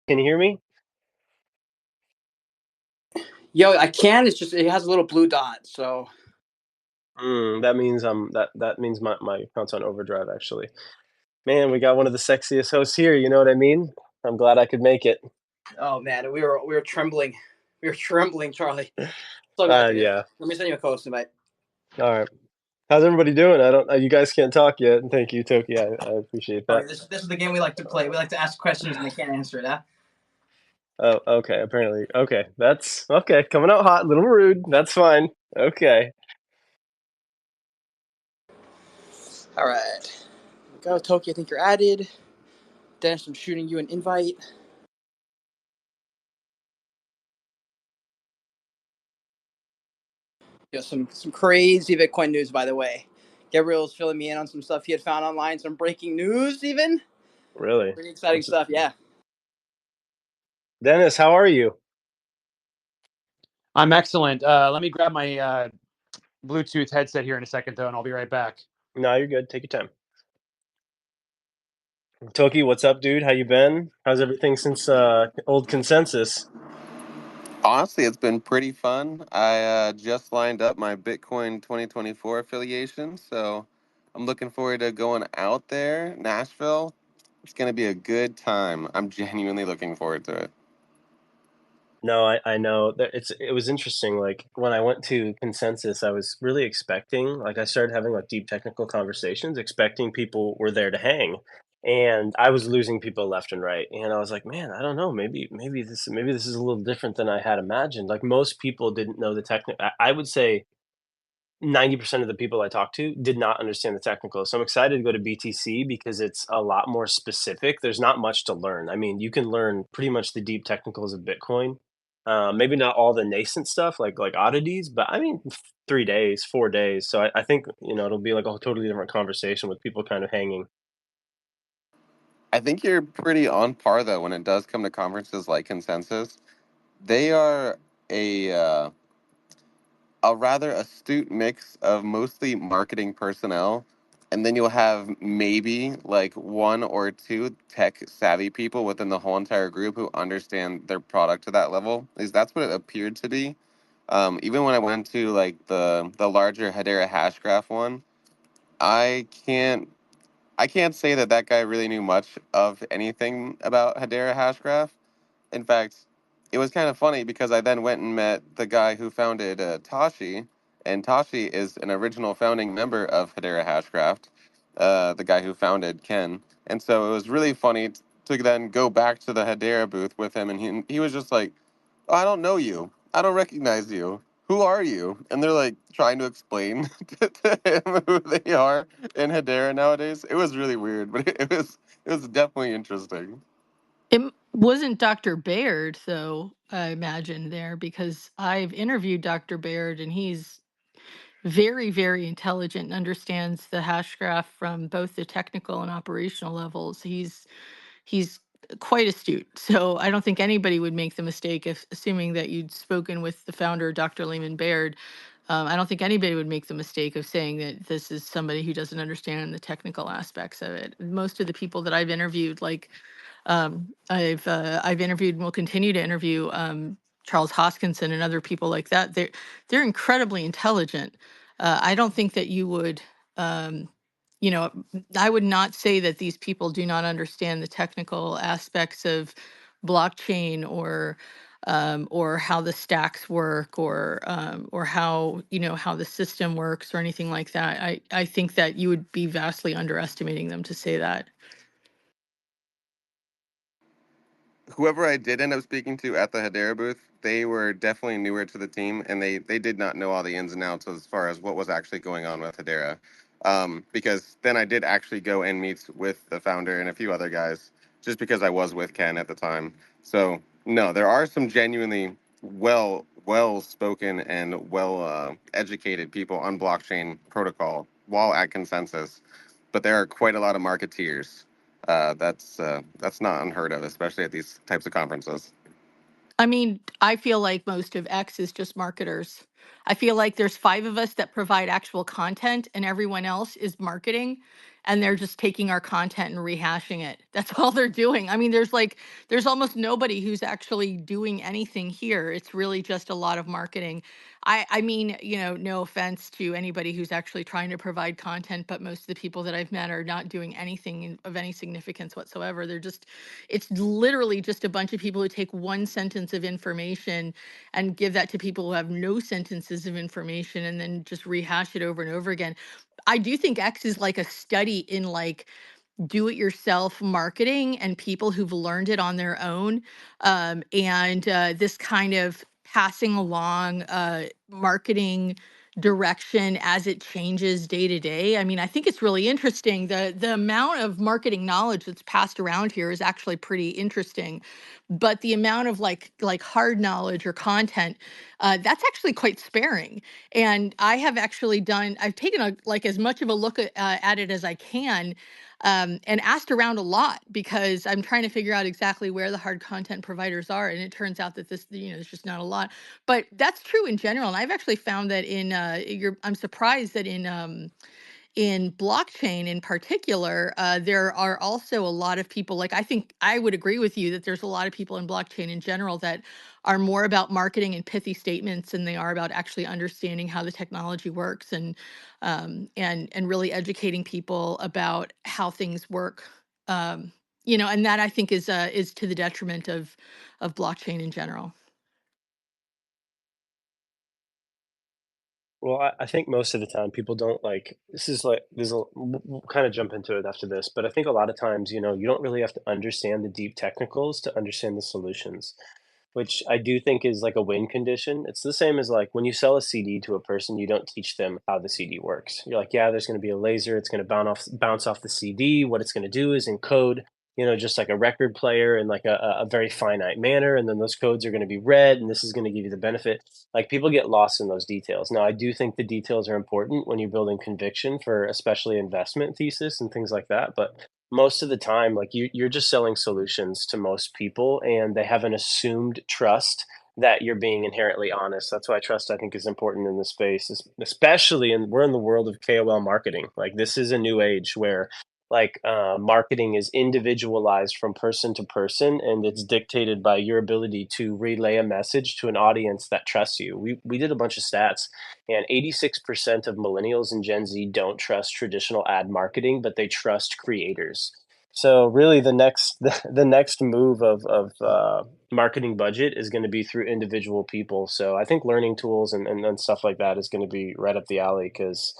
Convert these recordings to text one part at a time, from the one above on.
Can you hear me? Yo, I can. It's just it has a little blue dot. So That means that means my account's on overdrive actually. Man, we got one of the sexiest hosts here, you know what I mean? I'm glad I could make it. oh man, we were trembling. We were trembling, Charlie. So glad to. Yeah. Let me send you a code invite. All right. How's everybody doing? I don't you guys can't talk yet. Thank you, Toki. I appreciate that. Charlie, this is the game we like to play. We like to ask questions and they can't answer it. Huh? Oh, okay. Apparently. Okay. That's okay. Coming out hot, a little rude. That's fine. Okay. All right. Go, Toki. I think you're added. Dennis, I'm shooting you an invite. Yo, some crazy Bitcoin news, by the way. Gabriel's filling me in on some stuff he had found online, some breaking news, even. Really? Pretty exciting stuff, yeah. Dennis, how are you? I'm excellent. Let me grab my Bluetooth headset here in a second, though, and I'll be right back. No, you're good. Take your time. Toki, what's up, dude? How you been? How's everything since old consensus? Honestly, it's been pretty fun. I just lined up my Bitcoin 2024 affiliation, so I'm looking forward to going out there, Nashville. It's going to be a good time. I'm genuinely looking forward to it. No, I know that it was interesting. Like when I went to consensus, I was really expecting, like I started having like deep technical conversations, expecting people were there to hang. And I was losing people left and right. And I was like, man, I don't know, maybe this is a little different than I had imagined. Like most people didn't know the technical. I would say 90% of the people I talked to did not understand the technical. So I'm excited to go to BTC because it's a lot more specific. There's not much to learn. I mean, you can learn pretty much the deep technicals of Bitcoin. Maybe not all the nascent stuff like oddities, but I mean, 3 days, 4 days. So I think it'll be like a totally different conversation with people kind of hanging. I think you're pretty on par, though, when it does come to conferences like Consensus. They are a rather astute mix of mostly marketing personnel, and then you'll have maybe like one or two tech savvy people within the whole entire group who understand their product to that level. At least that's what it appeared to be. Even when I went to like the larger Hedera Hashgraph one, I can't I can't say that that guy really knew much of anything about Hedera Hashgraph. In fact, it was kind of funny because I then went and met the guy who founded Tashi, and Tashi is an original founding member of Hedera Hashcraft, the guy who founded Ken. And so it was really funny to then go back to the Hedera booth with him, and he was just like, oh, I don't know you. I don't recognize you. Who are you? And they're like trying to explain to him who they are in Hedera nowadays. It was really weird, but it was definitely interesting. It wasn't Dr. Baird, though, I imagine there, because I've interviewed Dr. Baird and he's very, very intelligent and understands the hash graph from both the technical and operational levels. He's quite astute. So I don't think anybody would make the mistake of assuming that you'd spoken with the founder, Dr. Lehman Baird. I don't think anybody would make the mistake of saying that this is somebody who doesn't understand the technical aspects of it. Most of the people that I've interviewed, like I've interviewed and will continue to interview Charles Hoskinson and other people like that. They're incredibly intelligent. I don't think that you would, um, I would not say that these people do not understand the technical aspects of blockchain or how the stacks work or how how the system works or anything like that. I think that you would be vastly underestimating them to say that. Whoever I did end up speaking to at the Hedera booth, they were definitely newer to the team, and they did not know all the ins and outs as far as what was actually going on with Hedera. Because then I did actually go and meet with the founder and a few other guys, just because I was with Ken at the time. So no, there are some genuinely well spoken and well educated people on blockchain protocol while at Consensus, but there are quite a lot of marketeers. That's not unheard of, especially at these types of conferences. I mean, I feel like most of X is just marketers. I feel like there's 5 of us that provide actual content and everyone else is marketing. and they're just taking our content and rehashing it. That's all they're doing. I mean, there's almost nobody who's actually doing anything here. It's really just a lot of marketing. I mean, no offense to anybody who's actually trying to provide content, but most of the people that I've met are not doing anything of any significance whatsoever. It's literally just a bunch of people who take one sentence of information and give that to people who have no sentences of information and then just rehash it over and over again. I do think X is like a study in like do it yourself marketing and people who've learned it on their own. And this kind of passing along marketing direction as it changes day to day. I mean, I think it's really interesting. The amount of marketing knowledge that's passed around here is actually pretty interesting. But the amount of like hard knowledge or content, that's actually quite sparing. And I have actually I've taken like as much of a look at it as I can, and asked around a lot because I'm trying to figure out exactly where the hard content providers are. And it turns out that there's just not a lot. But that's true in general. And I've actually found that I'm surprised that in blockchain in particular, there are also a lot of people, like I think I would agree with you that there's a lot of people in blockchain in general that are more about marketing and pithy statements than they are about actually understanding how the technology works and really educating people about how things work. And that I think is to the detriment of blockchain in general. Well, I think most of the time people don't like this is like there's a we'll kind of jump into it after this, but I think a lot of times, you don't really have to understand the deep technicals to understand the solutions, which I do think is like a win condition. It's the same as like when you sell a CD to a person, you don't teach them how the CD works. You're like, yeah, there's going to be a laser, it's going to bounce off the CD. What it's going to do is encode, just like a record player in like a very finite manner, and then those codes are going to be read, and this is going to give you the benefit. Like people get lost in those details. Now, I do think the details are important when you're building conviction for especially investment thesis and things like that, but most of the time, like you're just selling solutions to most people, and they have an assumed trust that you're being inherently honest. That's why trust, I think, is important in this space, especially we're in the world of KOL marketing. Like this is a new age where like marketing is individualized from person to person, and it's dictated by your ability to relay a message to an audience that trusts you. We did a bunch of stats, and 86% of millennials and Gen Z don't trust traditional ad marketing, but they trust creators. So really, the next move of marketing budget is going to be through individual people. So I think learning tools and stuff like that is going to be right up the alley because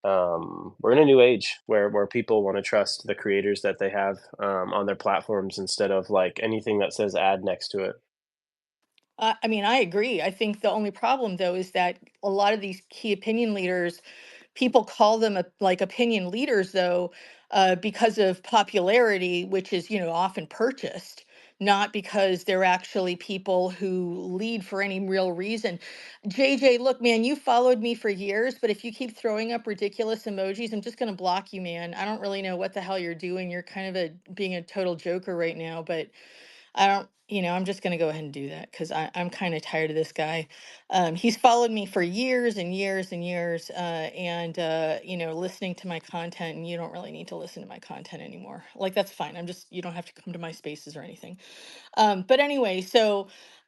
we're in a new age where people want to trust the creators that they have on their platforms instead of like anything that says ad next to it. I mean, I agree. I think the only problem, though, is that a lot of these key opinion leaders, people call them like opinion leaders, though, because of popularity, which is, often purchased, not because they're actually people who lead for any real reason. JJ, look, man, you followed me for years, but if you keep throwing up ridiculous emojis, I'm just going to block you, man. I don't really know what the hell you're doing. You're kind of being a total joker right now, but I don't, I'm just going to go ahead and do that because I'm kind of tired of this guy. He's followed me for years and years and years, listening to my content, and you don't really need to listen to my content anymore. Like, that's fine. You don't have to come to my spaces or anything. But anyway,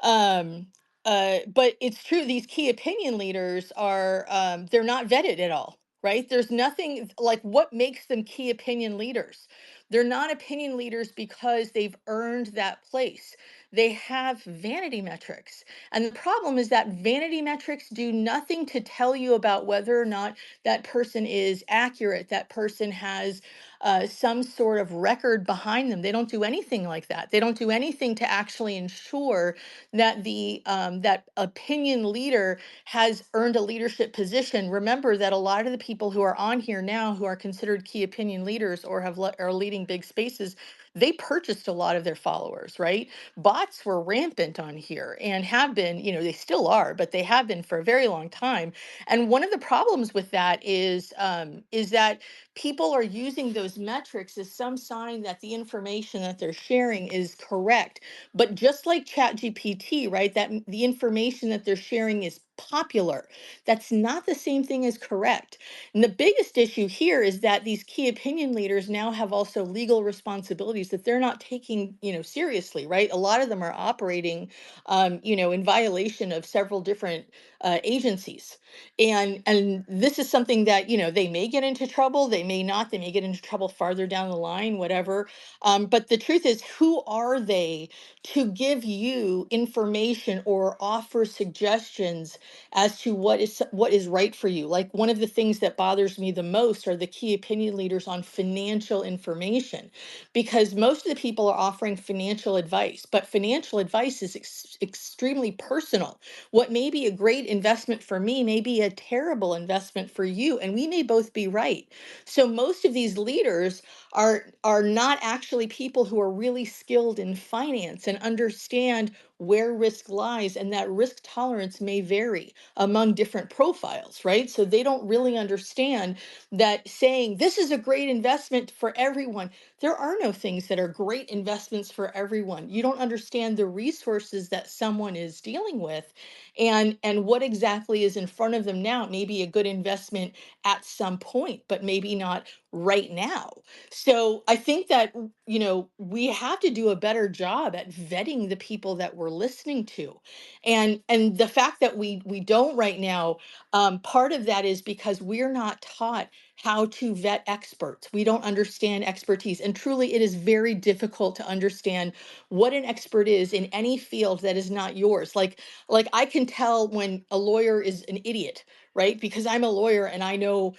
um, but it's true. These key opinion leaders they're not vetted at all, right? There's nothing like what makes them key opinion leaders. They're not opinion leaders because they've earned that place. They have vanity metrics. And the problem is that vanity metrics do nothing to tell you about whether or not that person is accurate, that person has some sort of record behind them. They don't do anything like that. They don't do anything to actually ensure that that opinion leader has earned a leadership position. Remember that a lot of the people who are on here now who are considered key opinion leaders or are leading big spaces, they purchased a lot of their followers, right? Bots were rampant on here and have been, they still are, but they have been for a very long time. And one of the problems with that is that people are using those metrics as some sign that the information that they're sharing is correct. But just like ChatGPT, right, that the information that they're sharing is popular. That's not the same thing as correct. And the biggest issue here is that these key opinion leaders now have also legal responsibilities that they're not taking, seriously, right? A lot of them are operating, in violation of several different agencies. And this is something that, they may get into trouble, they may not, they may get into trouble farther down the line, whatever. But the truth is, who are they to give you information or offer suggestions as to what is right for you? Like, one of the things that bothers me the most are the key opinion leaders on financial information, because most of the people are offering financial advice, but financial advice is extremely personal. What may be a great investment for me may be a terrible investment for you, and we may both be right. So most of these leaders are not actually people who are really skilled in finance and understand where risk lies, and that risk tolerance may vary among different profiles, right? So they don't really understand that saying this is a great investment for everyone. There are no things that are great investments for everyone. You don't understand the resources that someone is dealing with, and what exactly is in front of them now. It may be a good investment at some point, but maybe not right now. So I think that, we have to do a better job at vetting the people that we're listening to. And the fact that we don't right now, part of that is because we're not taught how to vet experts. We don't understand expertise. And truly, it is very difficult to understand what an expert is in any field that is not yours. Like I can tell when a lawyer is an idiot, right? Because I'm a lawyer and I know,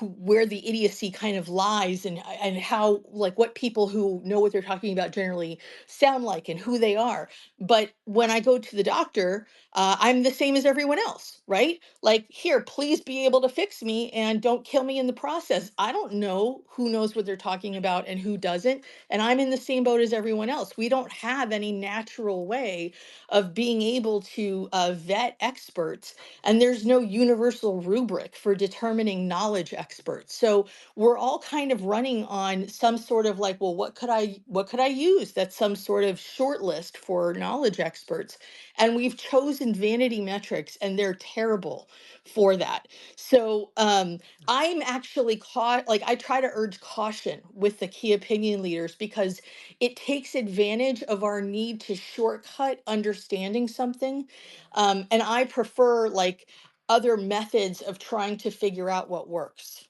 where the idiocy kind of lies, and how, like, what people who know what they're talking about generally sound like and who they are. But when I go to the doctor, I'm the same as everyone else, right? Like, here, please be able to fix me and don't kill me in the process. I don't know who knows what they're talking about and who doesn't. And I'm in the same boat as everyone else. We don't have any natural way of being able to vet experts. And there's no universal rubric for determining knowledge experts. So we're all kind of running on some sort of like, well, what could I use? That's some sort of short list for knowledge experts. And we've chosen vanity metrics, and they're terrible for that. So I'm actually caught, like, I try to urge caution with the key opinion leaders, because it takes advantage of our need to shortcut understanding something. And I prefer, like, other methods of trying to figure out what works.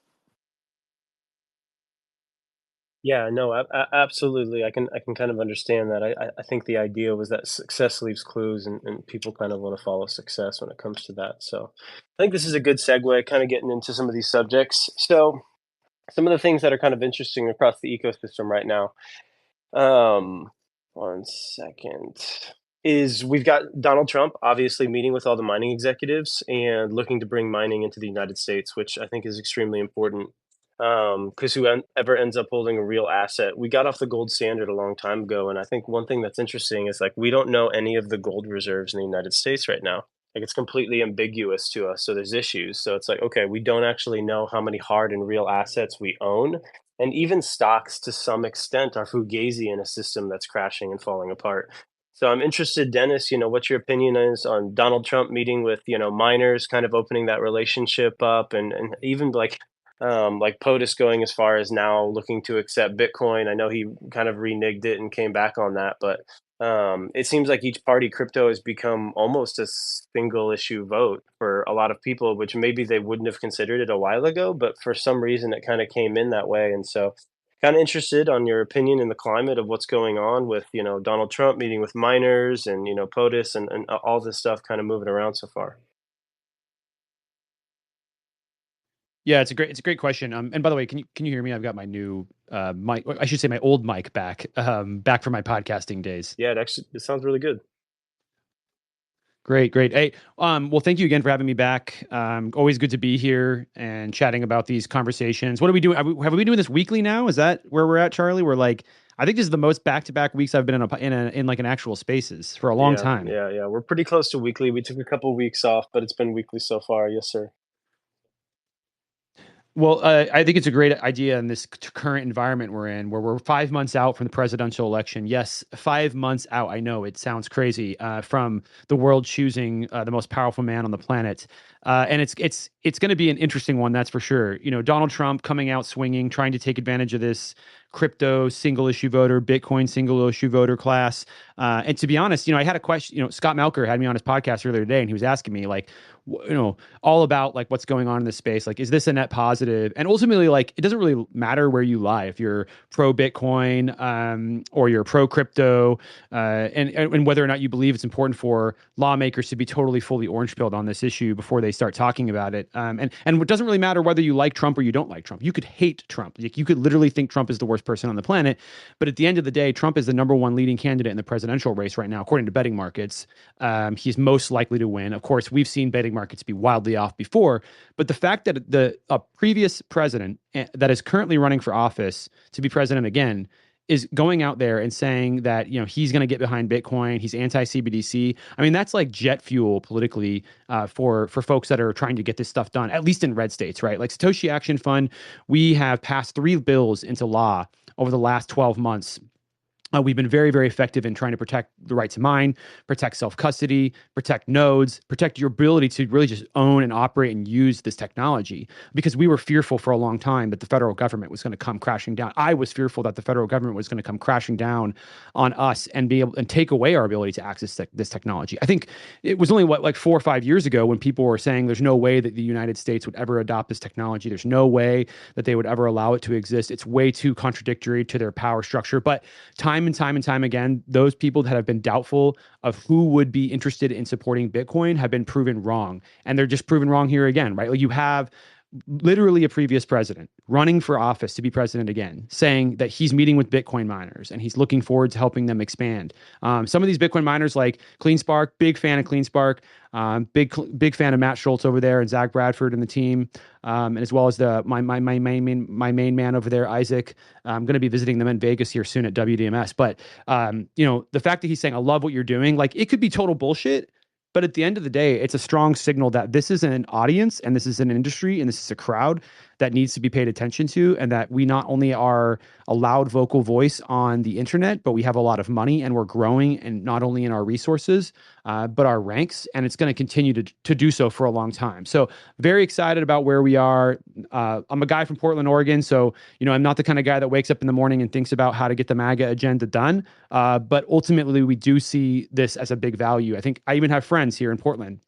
Yeah, no, absolutely. I can kind of understand that. I think the idea was that success leaves clues, and people kind of want to follow success when it comes to that. So I think this is a good segue, kind of getting into some of these subjects. So some of the things that are kind of interesting across the ecosystem right now. Um, one second. Is we've got Donald Trump obviously meeting with all the mining executives and looking to bring mining into the United States, which I think is extremely important. Because whoever ends up holding a real asset, we got off the gold standard a long time ago, and I think one thing that's interesting is like we don't know any of the gold reserves in the United States right now. Like, it's completely ambiguous to us, so there's issues. So it's like, okay, we don't actually know how many hard and real assets we own, and even stocks to some extent are fugazi in a system that's crashing and falling apart. So I'm interested, Dennis, what your opinion is on Donald Trump meeting with, miners, kind of opening that relationship up, and even like POTUS going as far as now looking to accept Bitcoin. I know he kind of reneged it and came back on that, but it seems like each party crypto has become almost a single issue vote for a lot of people, which maybe they wouldn't have considered it a while ago, but for some reason it kind of came in that way. And so, kind of interested on your opinion in the climate of what's going on with, Donald Trump meeting with miners and, POTUS and all this stuff kind of moving around so far. Yeah, it's a great question. And by the way, can you hear me? I've got my new mic. I should say my old mic back. Back from my podcasting days. Yeah, it sounds really good. Great, great. Hey, well, thank you again for having me back. Always good to be here and chatting about these conversations. What are we doing? Have we been doing this weekly now? Is that where we're at, Charlie? We're like, I think this is the most back-to-back weeks I've been in like an actual spaces for a long Yeah, time. yeah. We're pretty close to weekly. We took a couple weeks off, but it's been weekly so far. Yes, sir. Well, I think it's a great idea in this current environment we're in, where we're 5 months out from the presidential election. Yes, 5 months out. I know it sounds crazy, from the world choosing the most powerful man on the planet, and it's going to be an interesting one, that's for sure. You know, Donald Trump coming out swinging, trying to take advantage of this crypto single issue voter, Bitcoin single issue voter class. And to be honest, you know, I had a question. You know, Scott Melker had me on his podcast earlier today, and he was asking me like, you know, all about like what's going on in this space. Like, is this a net positive? And ultimately, like, it doesn't really matter where you lie. If you're pro Bitcoin, or you're pro crypto, and whether or not you believe it's important for lawmakers to be totally fully orange pilled on this issue before they start talking about it. And it doesn't really matter whether you like Trump or you don't like Trump. You could hate Trump. Like, you could literally think Trump is the worst person on the planet. But at the end of the day, Trump is the number one leading candidate in the presidential race right now, according to betting markets. He's most likely to win. Of course, we've seen betting markets be wildly off before, but the fact that a previous president that is currently running for office to be president again is going out there and saying that, you know, he's going to get behind Bitcoin, he's anti CBDC. I mean, that's like jet fuel politically, for folks that are trying to get this stuff done, at least in red states, right? Like Satoshi Action Fund, we have passed 3 bills into law over the last 12 months. We've been very, very effective in trying to protect the right to mine, protect self-custody, protect nodes, protect your ability to really just own and operate and use this technology, because we were fearful for a long time that the federal government was going to come crashing down. I was fearful that the federal government was going to come crashing down on us and be able and take away our ability to access this technology. I think it was only like 4 or 5 years ago when people were saying there's no way that the United States would ever adopt this technology. There's no way that they would ever allow it to exist. It's way too contradictory to their power structure. But time and time again, those people that have been doubtful of who would be interested in supporting Bitcoin have been proven wrong. And they're just proven wrong here again, right? Like, you have literally a previous president running for office to be president again, saying that he's meeting with Bitcoin miners and he's looking forward to helping them expand. Some of these Bitcoin miners, like CleanSpark, big fan of CleanSpark, big fan of Matt Schultz over there and Zach Bradford and the team, and as well as my main man over there, Isaac. I'm going to be visiting them in Vegas here soon at WDMS. But you know, the fact that he's saying, "I love what you're doing," like, it could be total bullshit. But at the end of the day, it's a strong signal that this is an audience and this is an industry and this is a crowd that needs to be paid attention to, and that we not only are a loud vocal voice on the internet, but we have a lot of money and we're growing, and not only in our resources, but our ranks, and it's going to continue to do so for a long time. So very excited about where we are. I'm a guy from Portland, Oregon, so, you know, I'm not the kind of guy that wakes up in the morning and thinks about how to get the MAGA agenda done. But ultimately, we do see this as a big value. I think I even have friends here in Portland,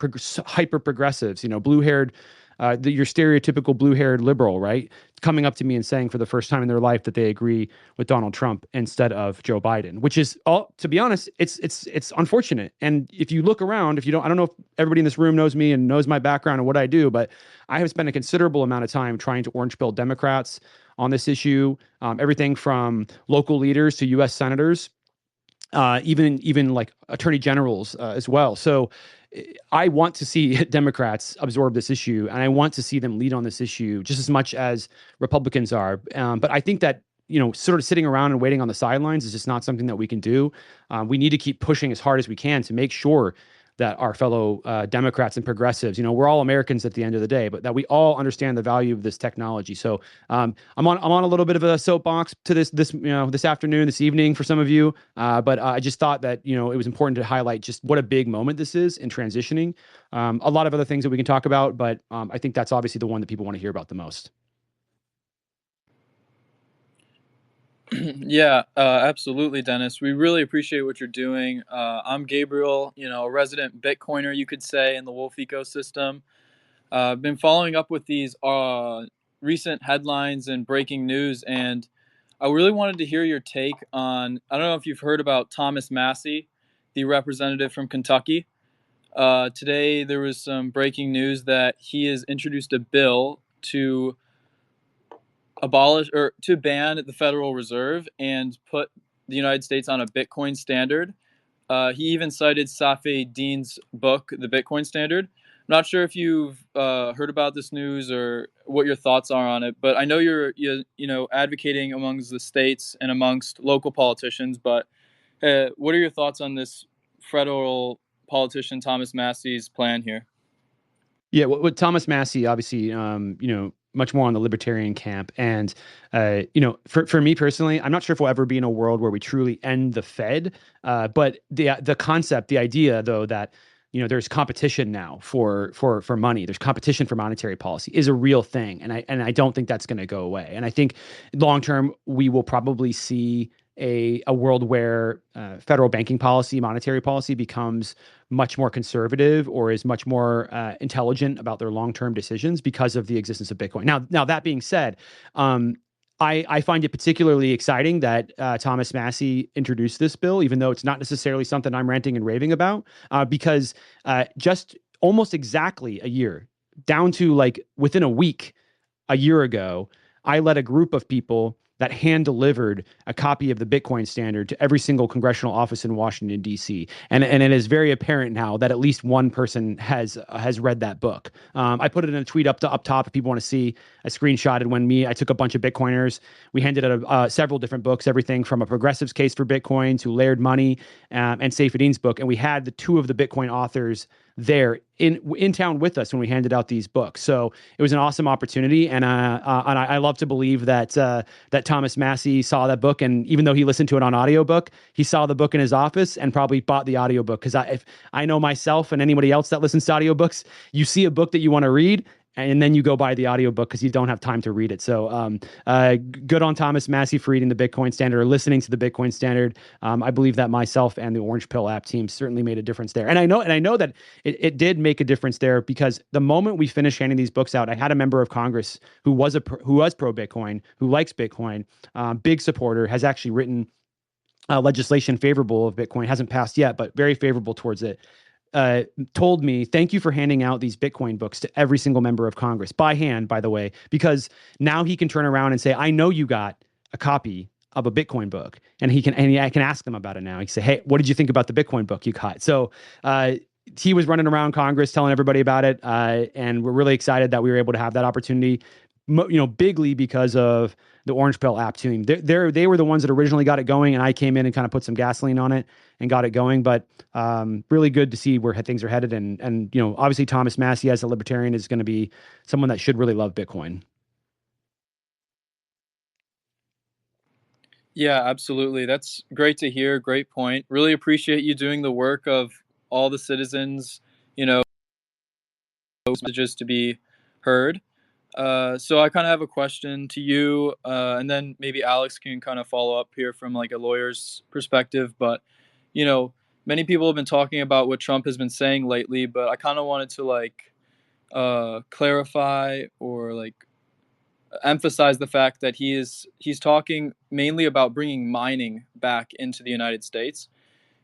hyper progressives, you know, blue-haired, your stereotypical blue-haired liberal, right? Coming up to me and saying for the first time in their life that they agree with Donald Trump instead of Joe Biden, which is, all, to be honest, it's unfortunate. And if you look around, I don't know if everybody in this room knows me and knows my background and what I do, but I have spent a considerable amount of time trying to orange pill Democrats on this issue, everything from local leaders to U.S. senators, even like attorney generals, as well. So I want to see Democrats absorb this issue, and I want to see them lead on this issue just as much as Republicans are. But I think that, you know, sort of sitting around and waiting on the sidelines is just not something that we can do. We need to keep pushing as hard as we can to make sure that our fellow Democrats and progressives, you know, we're all Americans at the end of the day, but that we all understand the value of this technology. So I'm on a little bit of a soapbox to this you know, this afternoon, this evening for some of you, but I just thought that, you know, it was important to highlight just what a big moment this is in transitioning. A lot of other things that we can talk about, but I think that's obviously the one that people want to hear about the most. Yeah, absolutely, Dennis. We really appreciate what you're doing. I'm Gabriel, you know, a resident Bitcoiner, you could say, in the Wolf ecosystem. I've been following up with these recent headlines and breaking news, and I really wanted to hear your take on, I don't know if you've heard about Thomas Massey, the representative from Kentucky. Today, there was some breaking news that he has introduced a bill to abolish or to ban the Federal Reserve and put the United States on a Bitcoin standard. He even cited Safed Dean's book, The Bitcoin Standard. I'm not sure if you've heard about this news or what your thoughts are on it, but I know you're advocating amongst the states and amongst local politicians. But what are your thoughts on this federal politician Thomas Massey's plan here? Yeah, what Thomas Massey, obviously, you know, much more on the libertarian camp. And for me personally, I'm not sure if we'll ever be in a world where we truly end the Fed. But the concept, the idea though that there's competition now for money. There's competition for monetary policy is a real thing, and I don't think that's going to go away. And I think long term we will probably see a world where federal banking policy, monetary policy becomes much more conservative or is much more intelligent about their long term decisions because of the existence of Bitcoin. Now that being said, I find it particularly exciting that Thomas Massie introduced this bill, even though it's not necessarily something I'm ranting and raving about, because just almost exactly a year, down to like within a week, a year ago, I led a group of people that hand delivered a copy of the Bitcoin standard to every single congressional office in Washington, D.C. And it is very apparent now that at least one person has read that book. I put it in a tweet up top if people want to see. I screenshotted when I took a bunch of Bitcoiners. We handed out several different books, everything from a progressive's case for Bitcoin to Layered Money and Saifedean's book. And we had the two of the Bitcoin authors there in town with us when we handed out these books. So it was an awesome opportunity, and I love to believe that that Thomas Massie saw that book, and even though he listened to it on audiobook, he saw the book in his office and probably bought the audiobook. Because if I know myself and anybody else that listens to audiobooks, you see a book that you want to read, and then you go buy the audiobook because you don't have time to read it. So good on Thomas Massie for reading the Bitcoin Standard or listening to the Bitcoin Standard. I believe that myself and the Orange Pill app team certainly made a difference there. And I know that it did make a difference there, because the moment we finished handing these books out, I had a member of Congress who was pro Bitcoin, who likes Bitcoin, big supporter, has actually written legislation favorable of Bitcoin, hasn't passed yet, but very favorable towards it. Told me, thank you for handing out these Bitcoin books to every single member of Congress by hand, by the way, because now he can turn around and say, I know you got a copy of a Bitcoin book, and I can ask them about it now. He can say, hey, what did you think about the Bitcoin book you got? So, he was running around Congress telling everybody about it. And we're really excited that we were able to have that opportunity, bigly because of the Orange Pill app team. They were the ones that originally got it going, and I came in and kind of put some gasoline on it and got it going. But really good to see where things are headed. And obviously Thomas Massie as a libertarian is going to be someone that should really love Bitcoin. Yeah, absolutely. That's great to hear. Great point. Really appreciate you doing the work of all the citizens, messages to be heard. So I kind of have a question to you, and then maybe Alex can kind of follow up here from like a lawyer's perspective. But, many people have been talking about what Trump has been saying lately, but I kind of wanted to clarify or emphasize the fact that he's talking mainly about bringing mining back into the United States.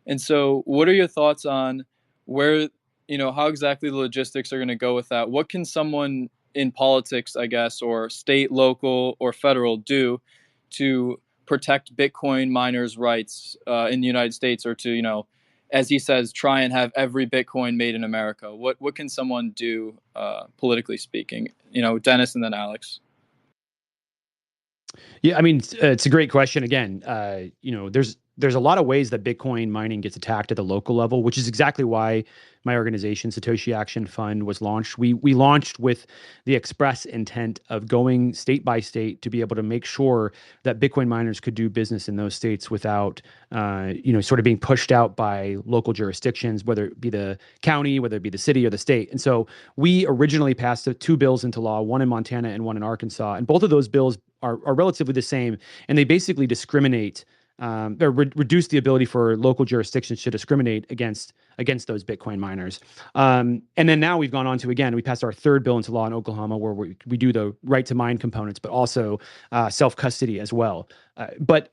And so what are your thoughts on where, how exactly the logistics are going to go with that? What can someone in politics, I guess, or state, local, or federal do to protect Bitcoin miners' rights in the United States, or to, as he says, try and have every Bitcoin made in America? What can someone do, politically speaking? Dennis and then Alex. Yeah, I mean, it's a great question. Again, there's a lot of ways that Bitcoin mining gets attacked at the local level, which is exactly why my organization, Satoshi Action Fund, was launched. We launched with the express intent of going state by state to be able to make sure that Bitcoin miners could do business in those states without, sort of being pushed out by local jurisdictions, whether it be the county, whether it be the city or the state. And so we originally passed two bills into law, one in Montana and one in Arkansas, and both of those bills are relatively the same, and they basically discriminate or reduce the ability for local jurisdictions to discriminate against those Bitcoin miners. And then now we've gone on to, again, we passed our third bill into law in Oklahoma, where we do the right to mine components, but also self-custody as well. But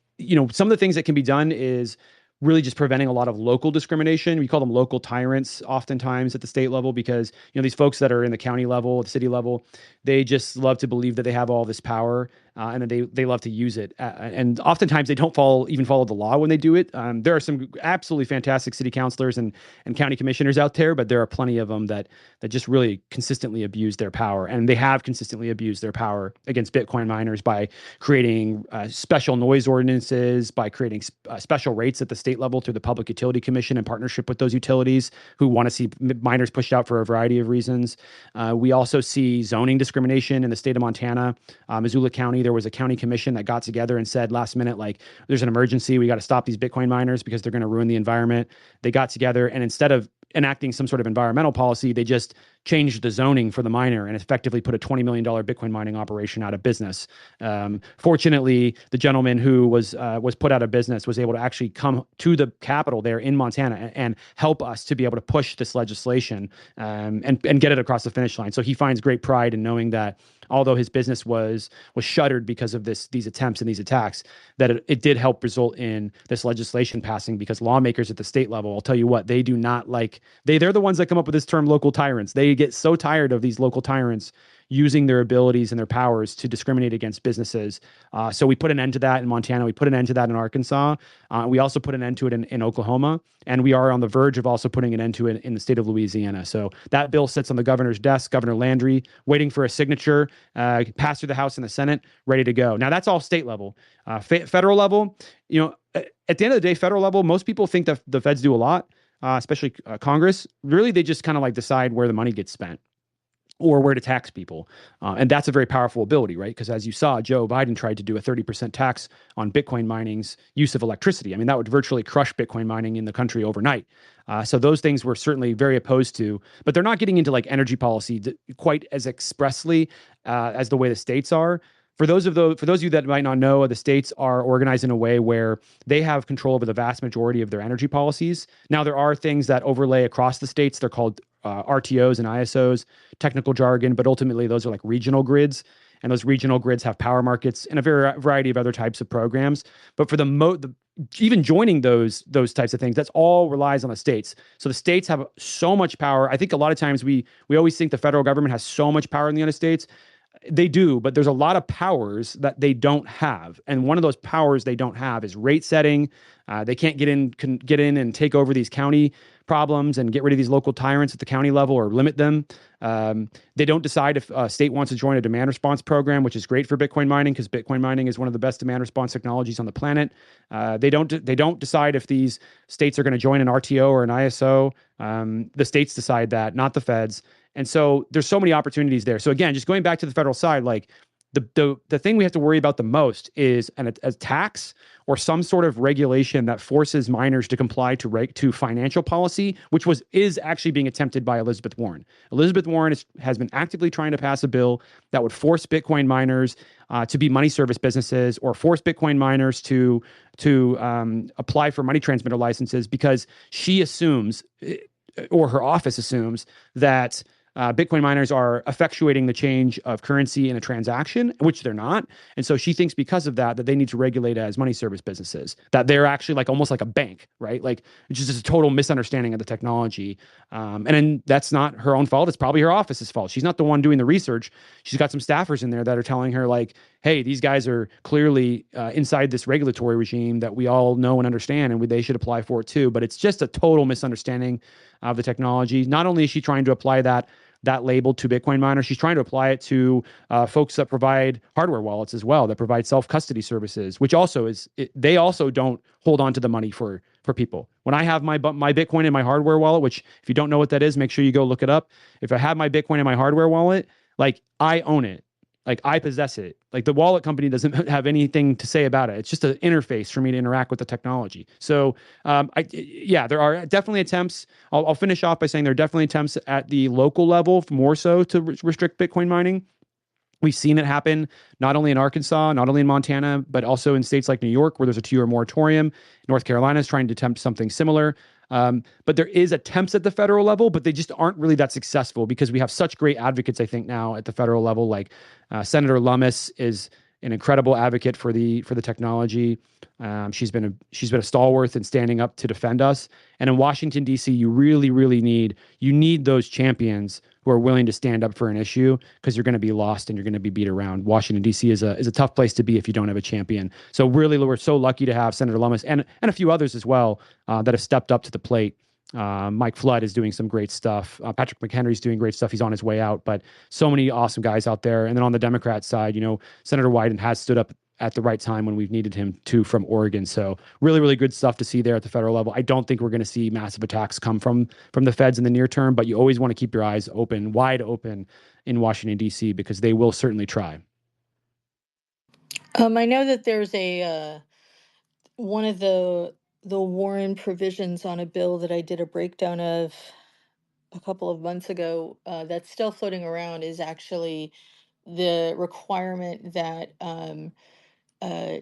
some of the things that can be done is really just preventing a lot of local discrimination. We call them local tyrants oftentimes at the state level, because these folks that are in the county level, the city level, they just love to believe that they have all this power, and then they love to use it. And oftentimes they don't follow the law when they do it. There are some absolutely fantastic city councilors and county commissioners out there, but there are plenty of them that just really consistently abuse their power, and they have consistently abused their power against Bitcoin miners by creating special noise ordinances, by creating special rates at the state level through the Public Utility Commission in partnership with those utilities who want to see miners pushed out for a variety of reasons. We also see zoning discrimination in the state of Montana. Missoula County, there was a county commission that got together and said last minute, like, there's an emergency. We got to stop these Bitcoin miners because they're going to ruin the environment. They got together, and instead of enacting some sort of environmental policy, they just changed the zoning for the miner and effectively put a $20 million Bitcoin mining operation out of business. Fortunately, the gentleman who was put out of business was able to actually come to the Capitol there in Montana and help us to be able to push this legislation and get it across the finish line. So he finds great pride in knowing that although his business was shuttered because of these attempts and these attacks, that it did help result in this legislation passing, because lawmakers at the state level, I'll tell you what, they do not like, they're the ones that come up with this term local tyrants. They get so tired of these local tyrants using their abilities and their powers to discriminate against businesses. So we put an end to that in Montana. We put an end to that in Arkansas. We also put an end to it in Oklahoma. And we are on the verge of also putting an end to it in the state of Louisiana. So that bill sits on the governor's desk, Governor Landry, waiting for a signature, passed through the House and the Senate, ready to go. Now, that's all state level. Federal level, at the end of the day, federal level, most people think that the feds do a lot, especially Congress. Really, they just kind of like decide where the money gets spent or where to tax people. And that's a very powerful ability, right? Because as you saw, Joe Biden tried to do a 30% tax on Bitcoin mining's use of electricity. I mean, that would virtually crush Bitcoin mining in the country overnight. So those things we're certainly very opposed to, but they're not getting into like energy policy quite as expressly as the way the states are. For those of you that might not know, the states are organized in a way where they have control over the vast majority of their energy policies. Now, there are things that overlay across the states. They're called RTOs and ISOs, technical jargon, but ultimately those are like regional grids. And those regional grids have power markets and a variety of other types of programs. But for even joining those types of things, that's all relies on the states. So the states have so much power. I think a lot of times we always think the federal government has so much power in the United States. They do, but there's a lot of powers that they don't have. And one of those powers they don't have is rate setting. They can't get in and take over these county problems and get rid of these local tyrants at the county level or limit them. They don't decide if a state wants to join a demand response program, which is great for Bitcoin mining because Bitcoin mining is one of the best demand response technologies on the planet. They don't decide if these states are going to join an RTO or an ISO. The states decide that, not the feds. And so there's so many opportunities there. So again, just going back to the federal side, like the thing we have to worry about the most is a tax or some sort of regulation that forces miners to comply to financial policy, which is actually being attempted by Elizabeth Warren. Elizabeth Warren has been actively trying to pass a bill that would force Bitcoin miners to be money service businesses, or force Bitcoin miners to apply for money transmitter licenses, because she assumes, or her office assumes, that Bitcoin miners are effectuating the change of currency in a transaction, which they're not. And so she thinks because of that they need to regulate as money service businesses, that they're actually like almost like a bank, right? Like, it's just a total misunderstanding of the technology. And then that's not her own fault. It's probably her office's fault. She's not the one doing the research. She's got some staffers in there that are telling her like, hey, these guys are clearly inside this regulatory regime that we all know and understand, and they should apply for it too. But it's just a total misunderstanding of the technology. Not only is she trying to apply that label to Bitcoin miners, she's trying to apply it to folks that provide hardware wallets as well, that provide self-custody services, which also they also don't hold on to the money for people. When I have my Bitcoin in my hardware wallet, which if you don't know what that is, make sure you go look it up. If I have my Bitcoin in my hardware wallet, like, I own it. Like, I possess it. Like, the wallet company doesn't have anything to say about it. It's just an interface for me to interact with the technology. So, there are definitely attempts. I'll finish off by saying there are definitely attempts at the local level, more so, to restrict Bitcoin mining. We've seen it happen not only in Arkansas, not only in Montana, but also in states like New York, where there's a 2-year moratorium. North Carolina is trying to attempt something similar. But there is attempts at the federal level, but they just aren't really that successful, because we have such great advocates, I think, now at the federal level. Like Senator Lummis is an incredible advocate for the technology. She's been a stalwart in standing up to defend us. And in Washington D.C., you really need those champions who are willing to stand up for an issue, because you're going to be lost and you're going to be beat around. Washington D.C. is a tough place to be if you don't have a champion. So really, we're so lucky to have Senator Lummis and a few others as well that have stepped up to the plate. Mike Flood is doing some great stuff. Patrick McHenry's doing great stuff. He's on his way out, but so many awesome guys out there. And then on the Democrat side, Senator Wyden has stood up at the right time when we've needed him to, from Oregon. So really good stuff to see there at the federal level. I don't think we're going to see massive attacks come from the feds in the near term, but you always want to keep your eyes open, wide open in Washington, D.C., because they will certainly try. I know that there's one of the Warren provisions on a bill that I did a breakdown of a couple of months ago, that's still floating around, is actually the requirement that uh,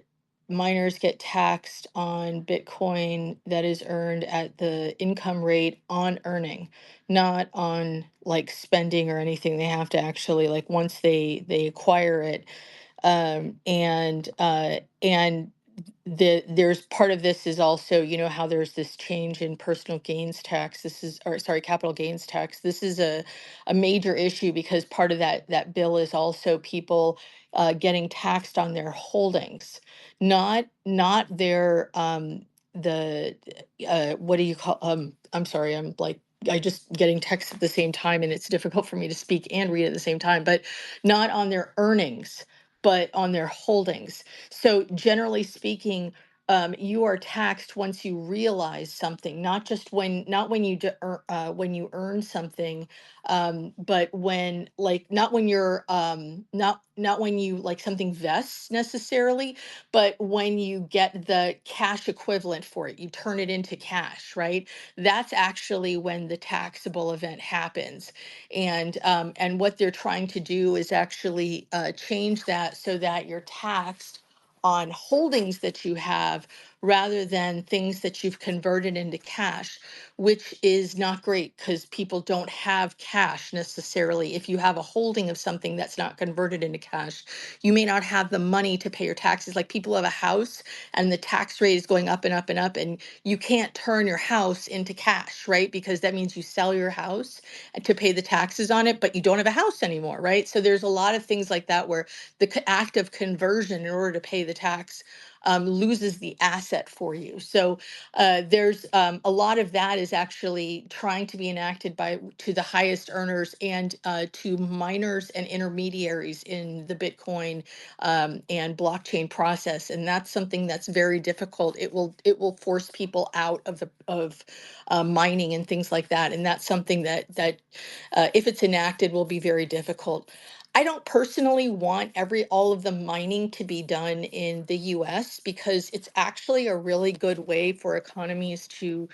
minors get taxed on Bitcoin that is earned at the income rate on earning, not on like spending or anything. They have to actually, like, once they acquire it, and there's part of this is also, how there's this change in personal gains tax. This is, or sorry, capital gains tax. This is a major issue, because part of that bill is also people getting taxed on their holdings, not their the what do you call, I'm sorry, I'm like, I just getting text at the same time, and it's difficult for me to speak and read at the same time, but not on their earnings, but on their holdings. So generally speaking, you are taxed once you realize something, not just not when when you earn something, but when, like, not when you're, not when you, like, something vests necessarily, but when you get the cash equivalent for it, you turn it into cash, right? That's actually when the taxable event happens. And what they're trying to do is actually change that so that you're taxed on holdings that you have rather than things that you've converted into cash, which is not great, because people don't have cash necessarily. If you have a holding of something that's not converted into cash, you may not have the money to pay your taxes. Like, people have a house and the tax rate is going up and up and up, and you can't turn your house into cash, right? Because that means you sell your house to pay the taxes on it, but you don't have a house anymore, right? So there's a lot of things like that where the act of conversion in order to pay the tax loses the asset for you. So there's a lot of that is actually trying to be enacted to the highest earners and to miners and intermediaries in the Bitcoin and blockchain process, and that's something that's very difficult. It will force people out of mining and things like that, and that's something that if it's enacted, will be very difficult. I don't personally want all of the mining to be done in the US, because it's actually a really good way for economies to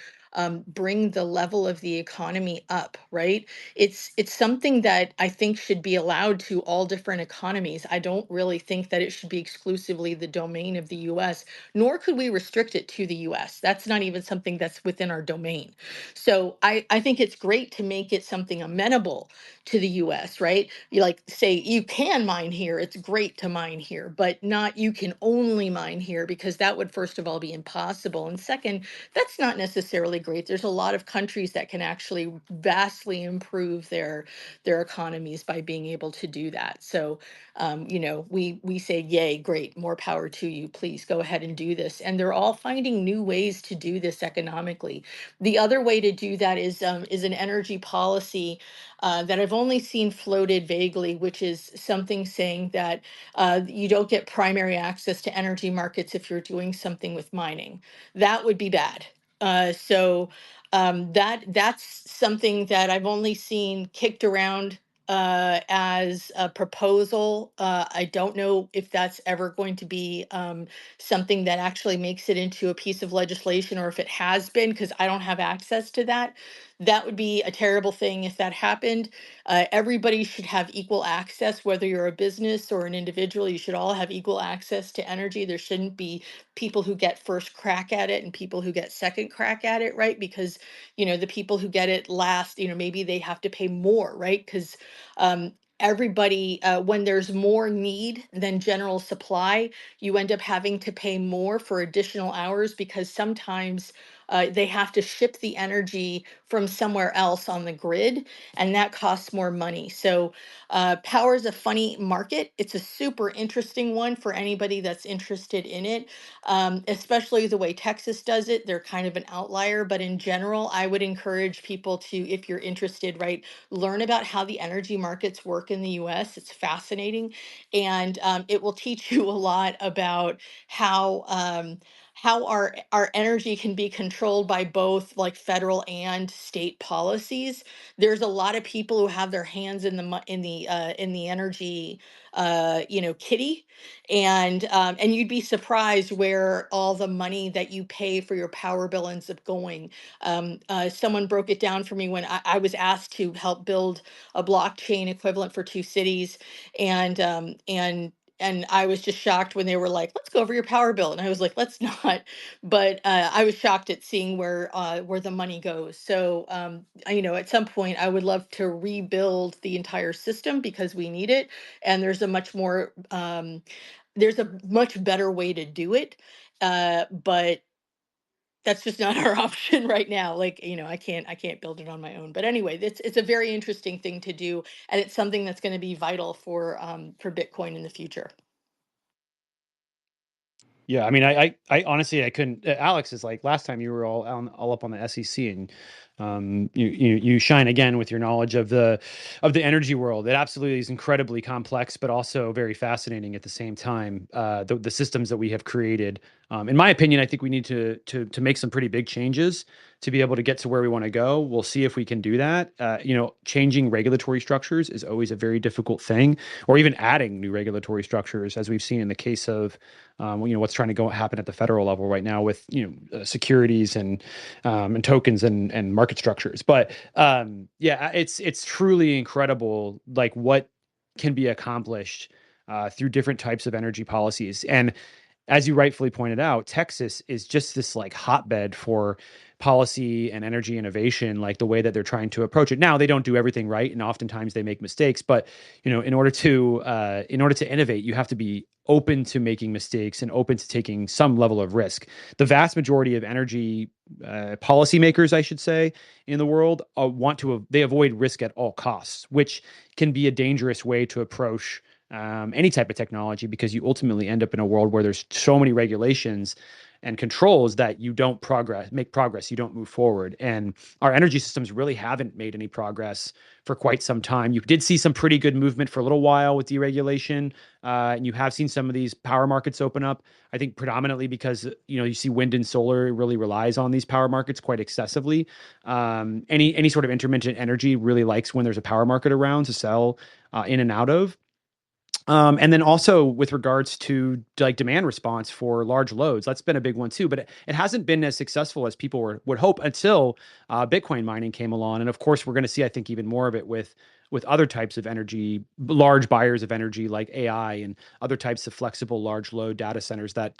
bring the level of the economy up, right? It's something that I think should be allowed to all different economies. I don't really think that it should be exclusively the domain of the US, nor could we restrict it to the US. That's not even something that's within our domain. So I think it's great to make it something amenable to the US, right? You, like, say you can mine here, it's great to mine here, but not you can only mine here, because that would, first of all, be impossible. And second, that's not necessarily great. There's a lot of countries that can actually vastly improve their economies by being able to do that. So we say, yay, great, more power to you. Please go ahead and do this. And they're all finding new ways to do this economically. The other way to do that is an energy policy that I've only seen floated vaguely, which is something saying that you don't get primary access to energy markets if you're doing something with mining. That would be bad. That's something that I've only seen kicked around as a proposal. I don't know if that's ever going to be something that actually makes it into a piece of legislation, or if it has been, because I don't have access to that. That would be a terrible thing if that happened. Everybody should have equal access, whether you're a business or an individual. You should all have equal access to energy. There shouldn't be people who get first crack at it and people who get second crack at it, right? Because, the people who get it last, maybe they have to pay more, right? Because everybody, when there's more need than general supply, you end up having to pay more for additional hours because sometimes they have to ship the energy from somewhere else on the grid, and that costs more money. So power is a funny market. It's a super interesting one for anybody that's interested in it, especially the way Texas does it. They're kind of an outlier, but in general, I would encourage people to, if you're interested, right, learn about how the energy markets work in the US. It's fascinating. And it will teach you a lot about how our energy can be controlled by both like federal and state policies. There's a lot of people who have their hands in the in the energy kitty, and you'd be surprised where all the money that you pay for your power bill ends up going. Someone broke it down for me when I was asked to help build a blockchain equivalent for two cities, and and I was just shocked when they were like, "Let's go over your power bill," and I was like, "Let's not." But I was shocked at seeing where the money goes. So at some point, I would love to rebuild the entire system because we need it, and there's a much better way to do it. But that's just not our option right now. Like, I can't build it on my own. But anyway, it's a very interesting thing to do, and it's something that's going to be vital for Bitcoin in the future. Yeah, I mean, I honestly, I couldn't. Alex is like last time you were all up on the SEC, and you shine again with your knowledge of the energy world. It absolutely is incredibly complex, but also very fascinating at the same time. The systems that we have created, in my opinion, I think we need to make some pretty big changes to be able to get to where we want to go. We'll see if we can do that. Changing regulatory structures is always a very difficult thing, or even adding new regulatory structures, as we've seen in the case of what's trying to happen at the federal level right now with securities and tokens and market structures. But it's truly incredible, like what can be accomplished through different types of energy policies. And as you rightfully pointed out, Texas is just this like hotbed for policy and energy innovation, like the way that they're trying to approach it. Now, they don't do everything right, and oftentimes they make mistakes. But in order to innovate, you have to be open to making mistakes and open to taking some level of risk. The vast majority of energy policymakers, I should say, in the world they avoid risk at all costs, which can be a dangerous way to approach any type of technology, because you ultimately end up in a world where there's so many regulations and controls that you don't make progress, you don't move forward. And our energy systems really haven't made any progress for quite some time. You did see some pretty good movement for a little while with deregulation, and you have seen some of these power markets open up. I think predominantly because you see wind and solar really relies on these power markets quite excessively. Any sort of intermittent energy really likes when there's a power market around to sell in and out of. And then also with regards to like demand response for large loads, that's been a big one too, but it hasn't been as successful as people would hope until Bitcoin mining came along. And of course, we're going to see, I think, even more of it with other types of energy, large buyers of energy like AI and other types of flexible large load data centers that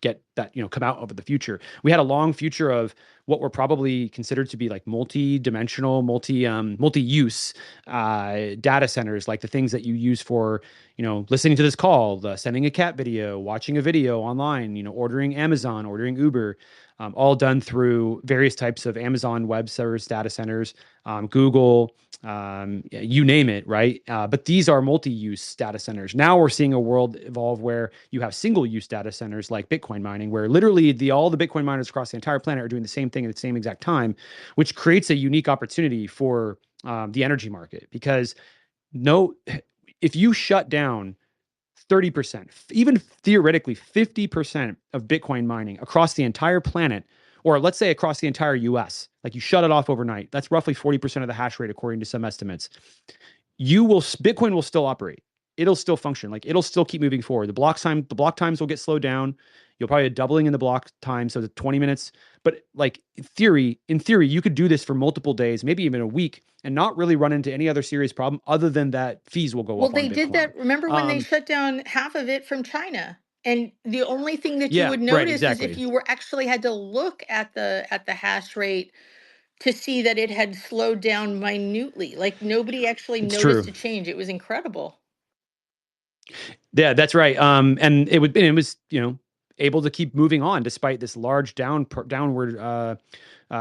come out over the future. We had a long future of what were probably considered to be like multi-dimensional, multi-use data centers, like the things that you use for listening to this call, sending a cat video, watching a video online, ordering Amazon, ordering Uber, all done through various types of Amazon Web Service data centers, Google, you name it, right? But these are multi-use data centers. Now we're seeing a world evolve where you have single-use data centers like Bitcoin mining, where literally all the Bitcoin miners across the entire planet are doing the same thing at the same exact time, which creates a unique opportunity for the energy market. Because if you shut down 30%, even theoretically 50% of Bitcoin mining across the entire planet, or let's say across the entire US, like you shut it off overnight, that's roughly 40% of the hash rate, according to some estimates. Bitcoin will still operate. It'll still function. Like it'll still keep moving forward. The block times will get slowed down. You'll probably have doubling in the block time, so the 20 minutes. But like in theory, you could do this for multiple days, maybe even a week, and not really run into any other serious problem other than that fees will go Well, up they on did Bitcoin. that. Remember when they shut down half of it from China? And the only thing that you Yeah, would right, notice is if exactly. you were actually had to look at the hash rate to see that it had slowed down minutely. Like nobody actually It's noticed true. a change. It was incredible. Yeah, that's right. And it was, able to keep moving on despite this large downward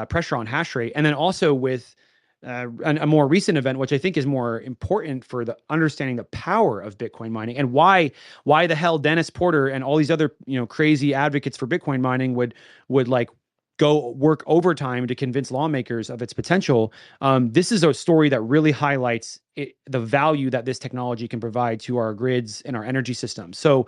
pressure on hash rate. And then also with a more recent event, which I think is more important for the understanding the power of Bitcoin mining and why the hell Dennis Porter and all these other, crazy advocates for Bitcoin mining would like go work overtime to convince lawmakers of its potential. This is a story that really highlights the value that this technology can provide to our grids and our energy system. So,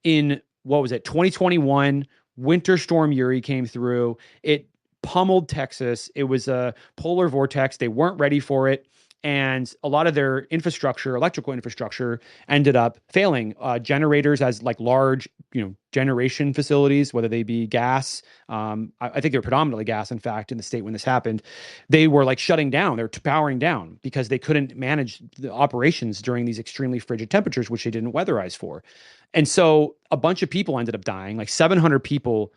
in what was it, 2021, Winter Storm Uri came through. It pummeled Texas. It was a polar vortex. They weren't ready for it. And a lot of their infrastructure, electrical infrastructure, ended up failing. Generators, as like large, generation facilities, whether they be gas, I think they're predominantly gas, in fact, in the state when this happened, they were like shutting down. They're powering down because they couldn't manage the operations during these extremely frigid temperatures, which they didn't weatherize for. And so a bunch of people ended up dying, like 700 people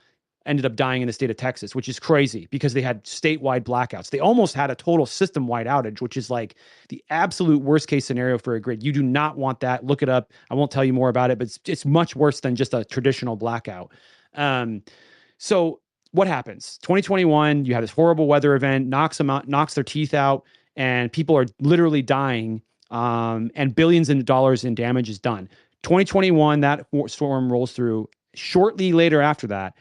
ended up dying in the state of Texas, which is crazy because they had statewide blackouts. They almost had a total system-wide outage, which is like the absolute worst case scenario for a grid. You do not want that. Look it up. I won't tell you more about it, but it's much worse than just a traditional blackout. So what happens? 2021, you have this horrible weather event, knocks their teeth out, and people are literally dying, and billions of dollars in damage is done. 2021, that storm rolls through. Shortly later after that,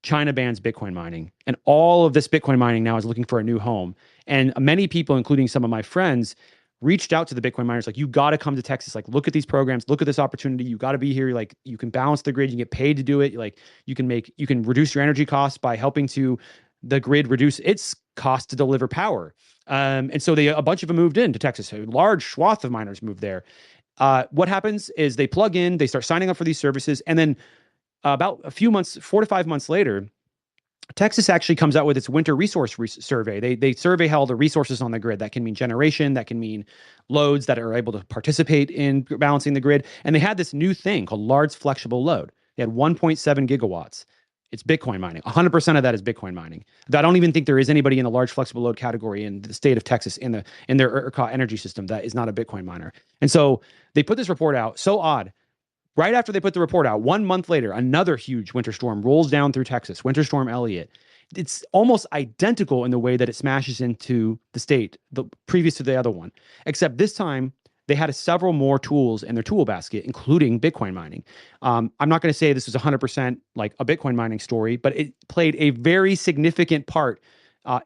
China bans Bitcoin mining, and all of this Bitcoin mining now is looking for a new home. And many people, including some of my friends, reached out to the Bitcoin miners like, you got to come to Texas. Like, look at these programs, look at this opportunity. You got to be here. Like, you can balance the grid. You get paid to do it. Like, you can reduce your energy costs by helping the grid reduce its cost to deliver power. And so a bunch of them moved into Texas. A large swath of miners moved there. What happens is they plug in, they start signing up for these services, and then about a few months, 4 to 5 months later, Texas actually comes out with its winter resource survey. They survey all the resources on the grid. That can mean generation, that can mean loads that are able to participate in balancing the grid. And they had this new thing called large flexible load. They had 1.7 gigawatts. It's Bitcoin mining. 100% of that is Bitcoin mining. I don't even think there is anybody in the large flexible load category in the state of Texas in their ERCOT energy system that is not a Bitcoin miner. And so they put this report out. So odd. Right after they put the report out, 1 month later, another huge winter storm rolls down through Texas, Winter Storm Elliott. It's almost identical in the way that it smashes into the state, previous to the other one, except this time they had several more tools in their tool basket, including Bitcoin mining. I'm not going to say this was 100% like a Bitcoin mining story, but it played a very significant part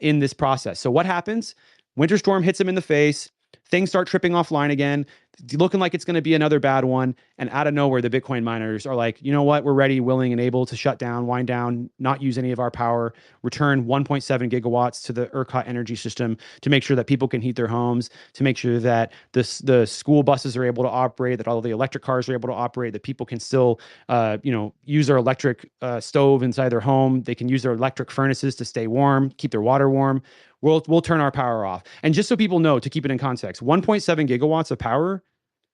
in this process. So what happens? Winter storm hits them in the face. Things start tripping offline again, looking like it's going to be another bad one. And out of nowhere, the Bitcoin miners are like, you know what? We're ready, willing, and able to shut down, wind down, not use any of our power, return 1.7 gigawatts to the ERCOT energy system to make sure that people can heat their homes, to make sure that the school buses are able to operate, that all the electric cars are able to operate, that people can still, use their electric stove inside their home. They can use their electric furnaces to stay warm, keep their water warm. We'll turn our power off. And just so people know, to keep it in context, 1.7 gigawatts of power,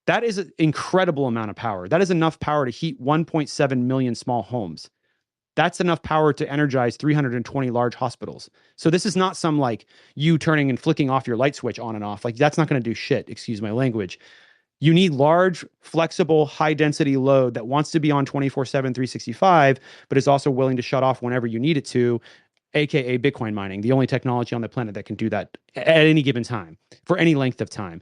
that is an incredible amount of power. That is enough power to heat 1.7 million small homes. That's enough power to energize 320 large hospitals. So this is not some like you turning and flicking off your light switch on and off. Like, that's not going to do shit. Excuse my language. You need large, flexible, high density load that wants to be on 24/7, 365, but is also willing to shut off whenever you need it to, aka Bitcoin mining, the only technology on the planet that can do that at any given time for any length of time.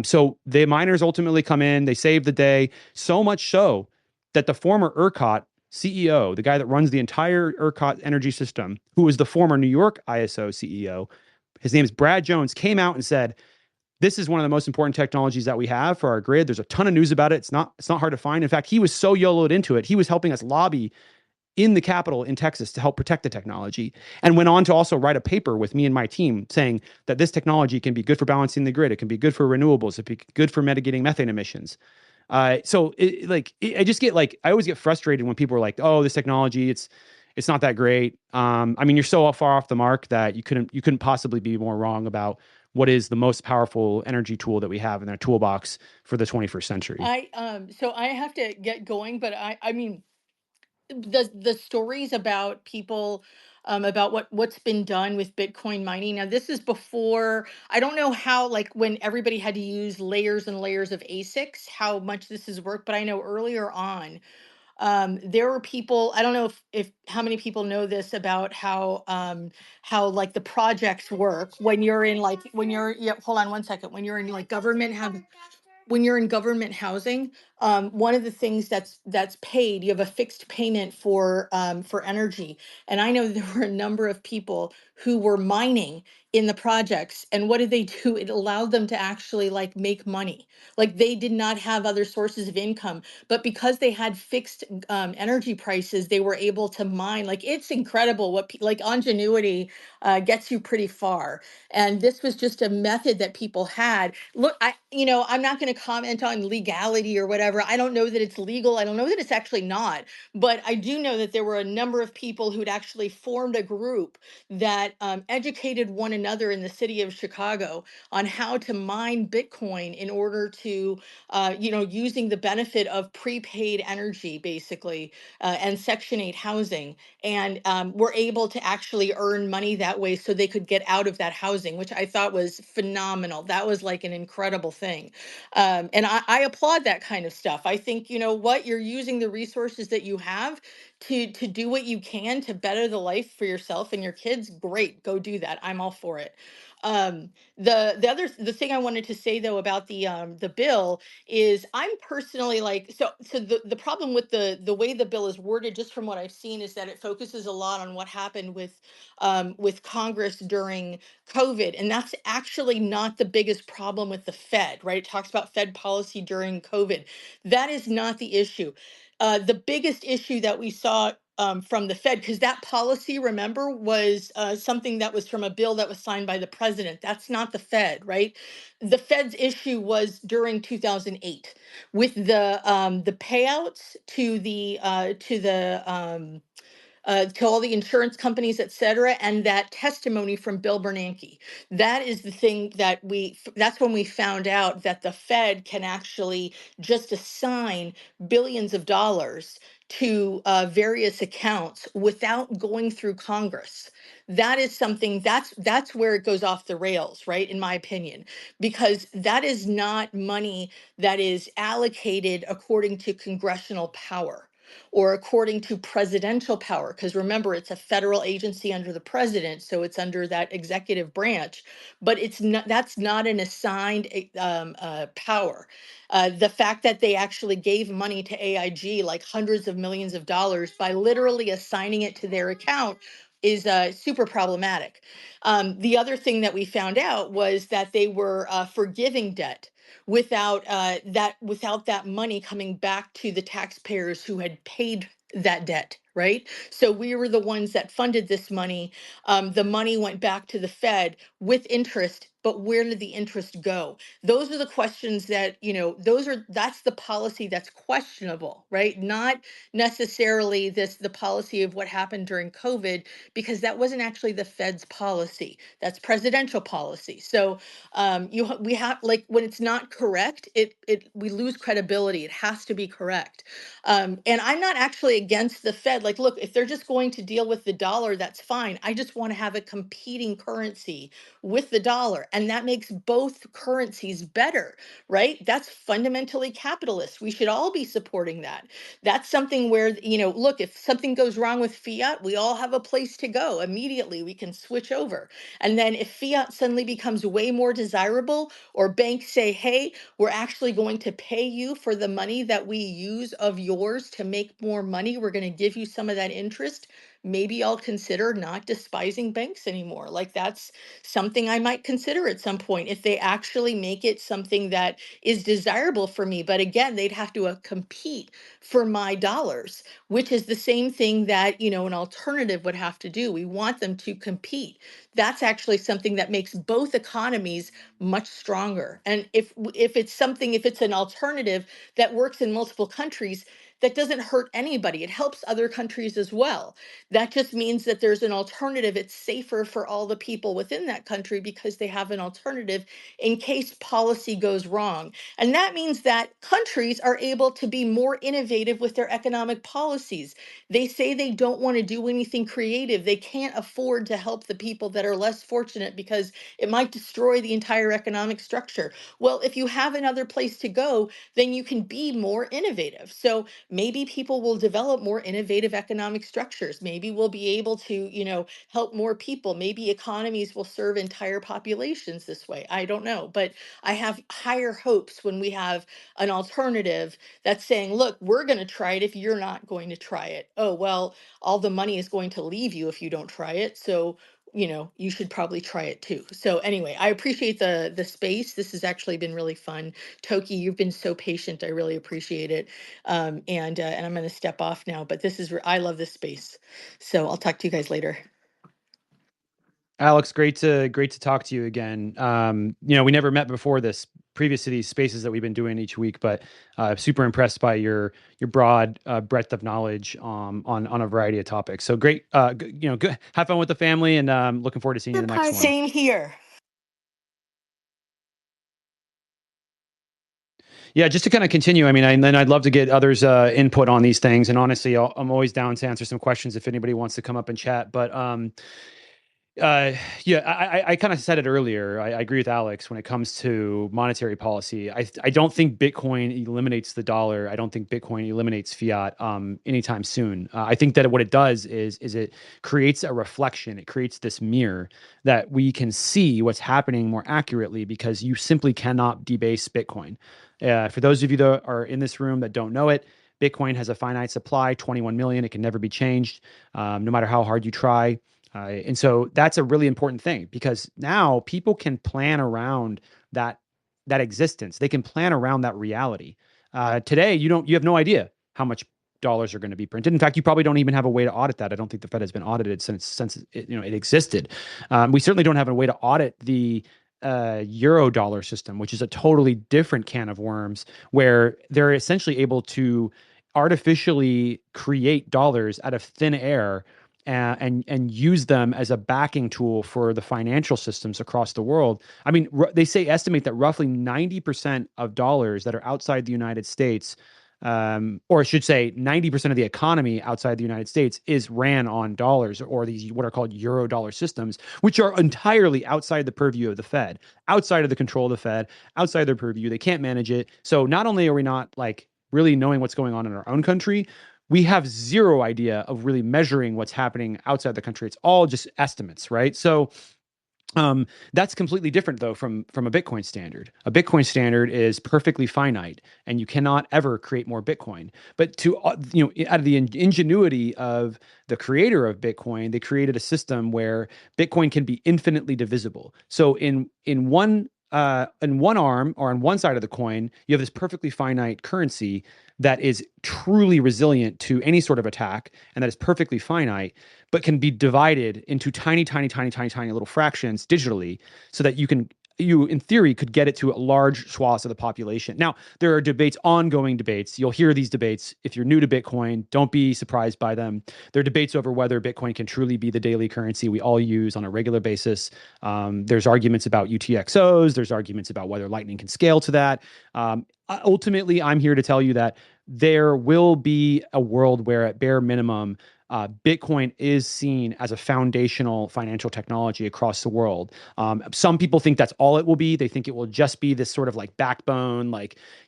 So the miners ultimately come in, they save the day, so much so that the former ERCOT CEO, the guy that runs the entire ERCOT energy system, who was the former New York ISO CEO, his name is Brad Jones, came out and said, this is one of the most important technologies that we have for our grid. There's a ton of news about it. It's not hard to find. In fact, he was so YOLO'd into it, he was helping us lobby in the Capitol in Texas to help protect the technology, and went on to also write a paper with me and my team saying that this technology can be good for balancing the grid. It can be good for renewables. It can be good for mitigating methane emissions. I always get frustrated when people are like, oh, this technology, it's not that great. You're so far off the mark that you couldn't possibly be more wrong about what is the most powerful energy tool that we have in our toolbox for the 21st century. So I have to get going, but I mean, the stories about people about what's been done with Bitcoin mining. Now, this is before, I don't know how, like when everybody had to use layers and layers of ASICs, how much this has worked, but I know earlier on, there were people, I don't know if how many people know this about how like the projects work when you're in like, when you're, yeah, hold on one second, when you're in like government, have when you're in government housing, one of the things that's paid, you have a fixed payment for energy. And I know there were a number of people who were mining in the projects. And what did they do? It allowed them to actually like make money. Like they did not have other sources of income, but because they had fixed energy prices, they were able to mine. Like it's incredible what like ingenuity gets you pretty far. And this was just a method that people had. Look, I'm not going to comment on legality or whatever. I don't know that it's legal. I don't know that it's actually not. But I do know that there were a number of people who'd actually formed a group that educated one another in the city of Chicago on how to mine Bitcoin in order to, using the benefit of prepaid energy, basically, and Section 8 housing, and were able to actually earn money that way so they could get out of that housing, which I thought was phenomenal. That was like an incredible thing. And I applaud that kind of stuff. I think, you know what, you're using the resources that you have to do what you can to better the life for yourself and your kids. Great, go do that. I'm all for it. The thing I wanted to say though about the bill is I'm personally like, so the problem with the way the bill is worded, just from what I've seen, is that it focuses a lot on what happened with Congress during COVID, and that's actually not the biggest problem with the Fed, right? It talks about Fed policy during COVID. That is not the issue. The biggest issue that we saw from the Fed, because that policy, remember, was something that was from a bill that was signed by the president. That's not the Fed, right? The Fed's issue was during 2008 with the payouts to all the insurance companies, et cetera, and that testimony from Bill Bernanke. That is the thing that that's when we found out that the Fed can actually just assign billions of dollars to various accounts without going through Congress. That is something that's where it goes off the rails, right? In my opinion, because that is not money that is allocated according to congressional power or according to presidential power, because remember, it's a federal agency under the president, so it's under that executive branch, but it's not, that's not an assigned power. The fact that they actually gave money to AIG, like hundreds of millions of dollars, by literally assigning it to their account is super problematic. The other thing that we found out was that they were forgiving debt without that money coming back to the taxpayers who had paid that debt, right? So we were the ones that funded this money. The money went back to the Fed with interest, but where did the interest go? Those are the questions that, that's the policy that's questionable, right? Not necessarily the policy of what happened during COVID, because that wasn't actually the Fed's policy. That's presidential policy. So we have, like, when it's not correct, we lose credibility. It has to be correct. And I'm not actually against the Fed. Like, look, if they're just going to deal with the dollar, that's fine. I just want to have a competing currency with the dollar, and that makes both currencies better, right? That's fundamentally capitalist. We should all be supporting that. That's something where, look, if something goes wrong with fiat, we all have a place to go. Immediately, we can switch over. And then if fiat suddenly becomes way more desirable, or banks say, hey, we're actually going to pay you for the money that we use of yours to make more money, we're going to give you some of that interest, maybe I'll consider not despising banks anymore. Like, that's something I might consider at some point if they actually make it something that is desirable for me. But again, they'd have to compete for my dollars, which is the same thing that, an alternative would have to do. We want them to compete. That's actually something that makes both economies much stronger. And if it's an alternative that works in multiple countries, that doesn't hurt anybody. It helps other countries as well. That just means that there's an alternative. It's safer for all the people within that country because they have an alternative in case policy goes wrong. And that means that countries are able to be more innovative with their economic policies. They say they don't want to do anything creative. They can't afford to help the people that are less fortunate because it might destroy the entire economic structure. Well, if you have another place to go, then you can be more innovative. So maybe people will develop more innovative economic structures. Maybe we'll be able to, help more people. Maybe economies will serve entire populations this way. I don't know, but I have higher hopes when we have an alternative that's saying, look, we're going to try it if you're not going to try it. Oh, well, all the money is going to leave you if you don't try it. So you should probably try it too. So anyway, I appreciate the space. This has actually been really fun. Toki, you've been so patient. I really appreciate it. And I'm going to step off now, but I love this space. So I'll talk to you guys later. Alex, great to talk to you again. We never met before this, previous to these spaces that we've been doing each week, but super impressed by your broad breadth of knowledge on a variety of topics. So great, good. Have fun with the family, and looking forward to seeing you in the next one. Same here. Yeah, just to kind of continue, and then I'd love to get others' input on these things. And honestly, I'm always down to answer some questions if anybody wants to come up and chat. But yeah, I kind of said it earlier. I agree with Alex when it comes to monetary policy. I don't think Bitcoin eliminates the dollar. I don't think Bitcoin eliminates fiat anytime soon. I think that what it does is it creates a reflection. It creates this mirror that we can see what's happening more accurately because you simply cannot debase Bitcoin. For those of you that are in this room that don't know it, Bitcoin has a finite supply, 21 million. It can never be changed, no matter how hard you try. And so that's a really important thing because now people can plan around that existence. They can plan around that reality. Today, you have no idea how much dollars are going to be printed. In fact, you probably don't even have a way to audit that. I don't think the Fed has been audited since it existed. We certainly don't have a way to audit the euro dollar system, which is a totally different can of worms, where they're essentially able to artificially create dollars out of thin air and use them as a backing tool for the financial systems across the world. I mean, they estimate that roughly 90% of dollars that are outside the United States, or I should say 90% of the economy outside the United States is ran on dollars or these what are called euro dollar systems, which are entirely outside the purview of the Fed, outside of the control of the Fed, outside their purview. They can't manage it. So not only are we not really knowing what's going on in our own country, we have zero idea of really measuring what's happening outside the country. It's all just estimates, right? So that's completely different though from a Bitcoin standard. A Bitcoin standard is perfectly finite and you cannot ever create more Bitcoin. But out of the ingenuity of the creator of Bitcoin, they created a system where Bitcoin can be infinitely divisible. So in one arm or on one side of the coin, you have this perfectly finite currency that is truly resilient to any sort of attack and that is perfectly finite, but can be divided into tiny little fractions digitally so that you in theory could get it to a large swaths of the population. Now, there are ongoing debates. You'll hear these debates. If you're new to Bitcoin, don't be surprised by them. There are debates over whether Bitcoin can truly be the daily currency we all use on a regular basis. There's arguments about UTXOs. There's arguments about whether Lightning can scale to that. Ultimately, I'm here to tell you that there will be a world where at bare minimum, Bitcoin is seen as a foundational financial technology across the world. Some people think that's all it will be. They think it will just be this sort of backbone,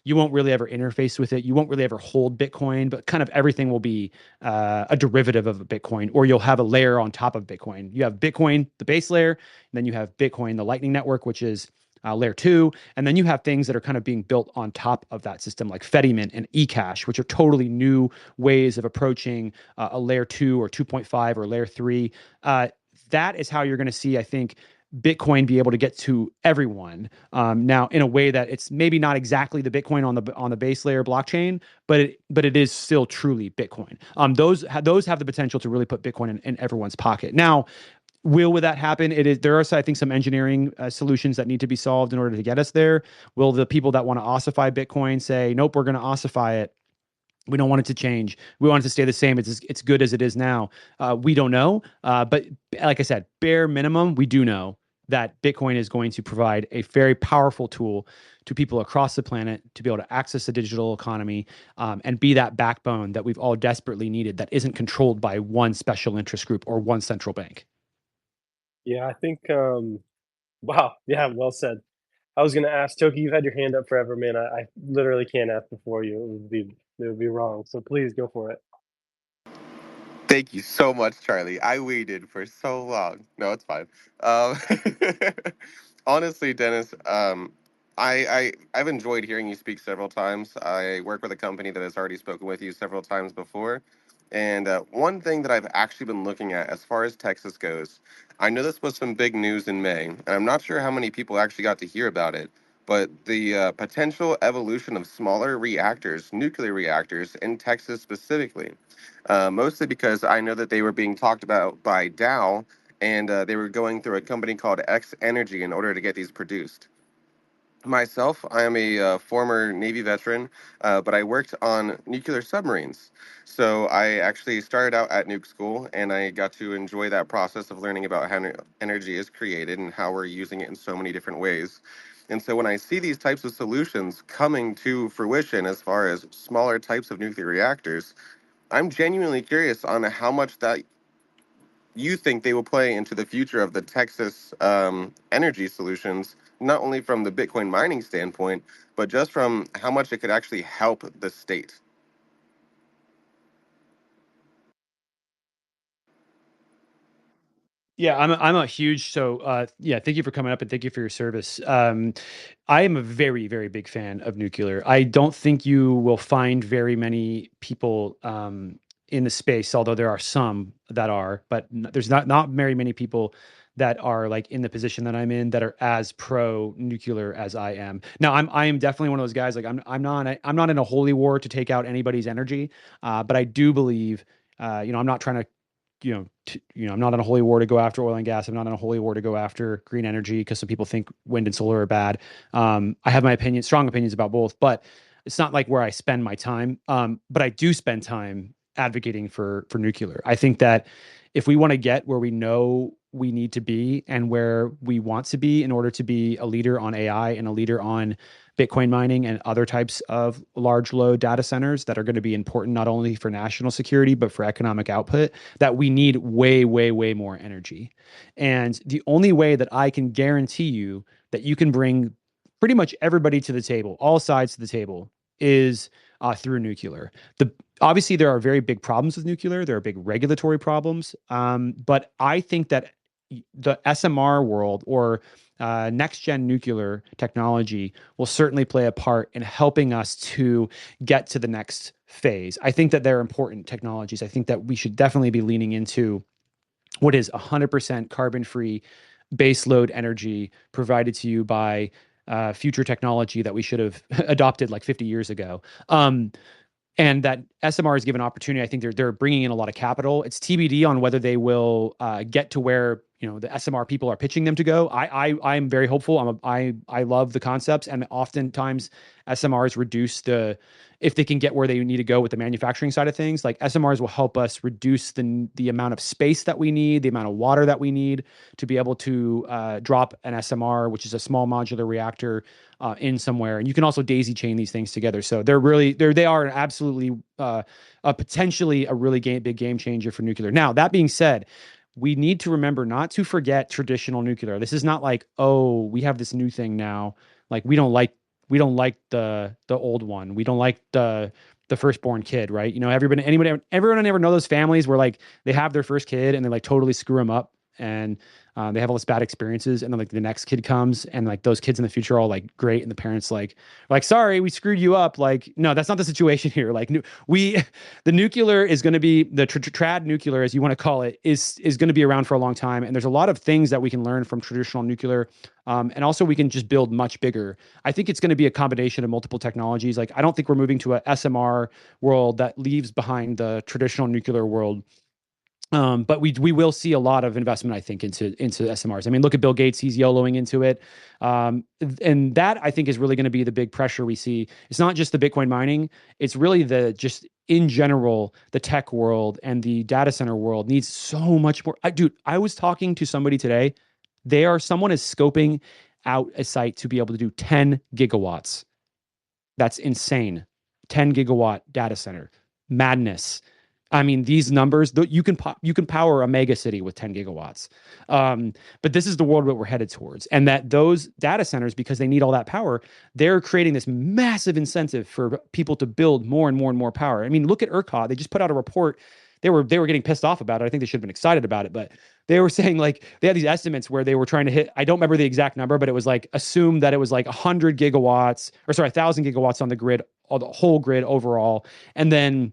you won't really ever interface with it. You won't really ever hold Bitcoin, but kind of everything will be a derivative of a Bitcoin, or you'll have a layer on top of Bitcoin. You have Bitcoin, the base layer, and then you have Bitcoin, the Lightning Network, which is layer 2, and then you have things that are kind of being built on top of that system, like Fedimint and eCash, which are totally new ways of approaching a layer 2 or 2.5 or layer 3. That is how you're going to see, I think, Bitcoin be able to get to everyone now in a way that it's maybe not exactly the Bitcoin on the base layer blockchain, but it is still truly Bitcoin. Those have the potential to really put Bitcoin in everyone's pocket. Now, will that happen? There are, I think, some engineering solutions that need to be solved in order to get us there. Will the people that want to ossify Bitcoin say, nope, we're going to ossify it? We don't want it to change. We want it to stay the same. It's good as it is now. We don't know, but like I said, bare minimum, we do know that Bitcoin is going to provide a very powerful tool to people across the planet to be able to access the digital economy, and be that backbone that we've all desperately needed, that isn't controlled by one special interest group or one central bank. Yeah, I think, wow, yeah, well said. I was gonna ask, Toki, you've had your hand up forever, man. I literally can't ask before you. It would be wrong. So please go for it. Thank you so much, Charlie. I waited for so long. No, it's fine. Um, honestly, Dennis, I've enjoyed hearing you speak several times. I work with a company that has already spoken with you several times before. And one thing that I've actually been looking at as far as Texas goes, I know this was some big news in May, and I'm not sure how many people actually got to hear about it, but the potential evolution of smaller reactors, nuclear reactors in Texas specifically, mostly because I know that they were being talked about by Dow, and they were going through a company called X Energy in order to get these produced. Myself, I am a former Navy veteran, but I worked on nuclear submarines. So I actually started out at nuke school, and I got to enjoy that process of learning about how energy is created and how we're using it in so many different ways. And so when I see these types of solutions coming to fruition as far as smaller types of nuclear reactors, I'm genuinely curious on how much that you think they will play into the future of the Texas energy solutions, not only from the Bitcoin mining standpoint, but just from how much it could actually help the state. Yeah, I'm a huge yeah, thank you for coming up and thank you for your service. I am a very, very big fan of nuclear. I don't think you will find very many people in the space, although there are some that are, but there's not very many people that are like in the position that I'm in that are as pro nuclear as I am. Now, I am definitely one of those guys. Like I'm not in a holy war to take out anybody's energy, but I do believe, I'm not trying to, I'm not in a holy war to go after oil and gas. I'm not in a holy war to go after green energy because some people think wind and solar are bad. I have my opinion, strong opinions about both, but it's not like where I spend my time. But I do spend time advocating for nuclear. I think that if we want to get where we know we need to be and where we want to be in order to be a leader on AI and a leader on Bitcoin mining and other types of large load data centers that are going to be important not only for national security but for economic output, that we need way, way, way more energy. And the only way that I can guarantee you that you can bring pretty much everybody to the table, all sides to the table, is through nuclear. Obviously there are very big problems with nuclear. There are big regulatory problems, but I think that the SMR world or next gen nuclear technology will certainly play a part in helping us to get to the next phase. I think that they're important technologies. I think that we should definitely be leaning into what is 100% carbon free baseload energy provided to you by future technology that we should have adopted like 50 years ago. And that SMR is given opportunity. I think they're bringing in a lot of capital. It's TBD on whether they will get to where the SMR people are pitching them to go. I'm very hopeful. I love the concepts, and oftentimes SMRs reduce if they can get where they need to go with the manufacturing side of things. Like SMRs will help us reduce the amount of space that we need, the amount of water that we need to be able to drop an SMR, which is a small modular reactor, in somewhere. And you can also daisy chain these things together. So they are absolutely potentially a really big game changer for nuclear. Now, that being said, we need to remember not to forget traditional nuclear. This is not like, oh, we have this new thing now. Like we don't like the old one. We don't like the firstborn kid, right? Everyone ever know those families where like they have their first kid and they like totally screw them up, and they have all this bad experiences, and then like the next kid comes and like those kids in the future are all like great, and the parents like sorry, we screwed you up. Like, no, that's not the situation here. Like the nuclear is going to be the trad nuclear, as you want to call it, is going to be around for a long time, and there's a lot of things that we can learn from traditional nuclear, and also we can just build much bigger. I think it's going to be a combination of multiple technologies. Like I don't think we're moving to a SMR world that leaves behind the traditional nuclear world. But we will see a lot of investment, I think, into SMRs. I mean, look at Bill Gates; he's YOLOing into it, and that I think is really going to be the big pressure we see. It's not just the Bitcoin mining; it's really the just in general the tech world and the data center world needs so much more. Dude, I was talking to somebody today. Someone is scoping out a site to be able to do 10 gigawatts. That's insane. 10 gigawatt data center. Madness. I mean, these numbers, you can power a mega city with 10 gigawatts. But this is the world that we're headed towards. And that those data centers, because they need all that power, they're creating this massive incentive for people to build more and more and more power. I mean, look at ERCOT. They just put out a report. They were getting pissed off about it. I think they should have been excited about it, but they were saying like they had these estimates where they were trying to hit, I don't remember the exact number, but it was like assume that it was like 100 gigawatts, or sorry, 1,000 gigawatts on the grid, or the whole grid overall. And then